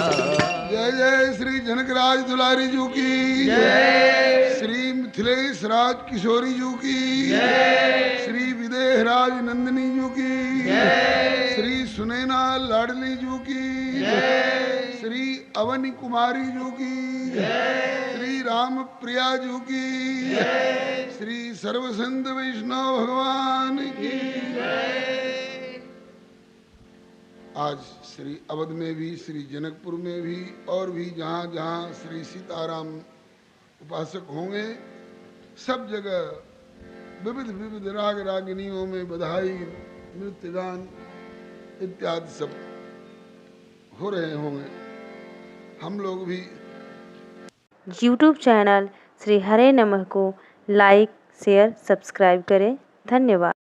जय जय श्री जनकराज दुलारी जी की जय। श्री मिथिलेश राज किशोरी जी की जय। श्री विदेह राज नंदिनी जी की जय। श्री सुनैना लाडली जी की जय। श्री अवनी कुमारी जी की जय। श्री राम प्रिया जी की जय। श्री सर्वसंत वैष्णव भगवान की जय। आज श्री अवध में भी, श्री जनकपुर में भी और भी जहाँ जहाँ श्री सीताराम उपासक होंगे, सब जगह विविध विविध राग रागिनियों में बधाई, नृत्य गान इत्यादि सब हो रहे होंगे। हम लोग भी YouTube चैनल श्री हरे नमः को लाइक शेयर सब्सक्राइब करें। धन्यवाद।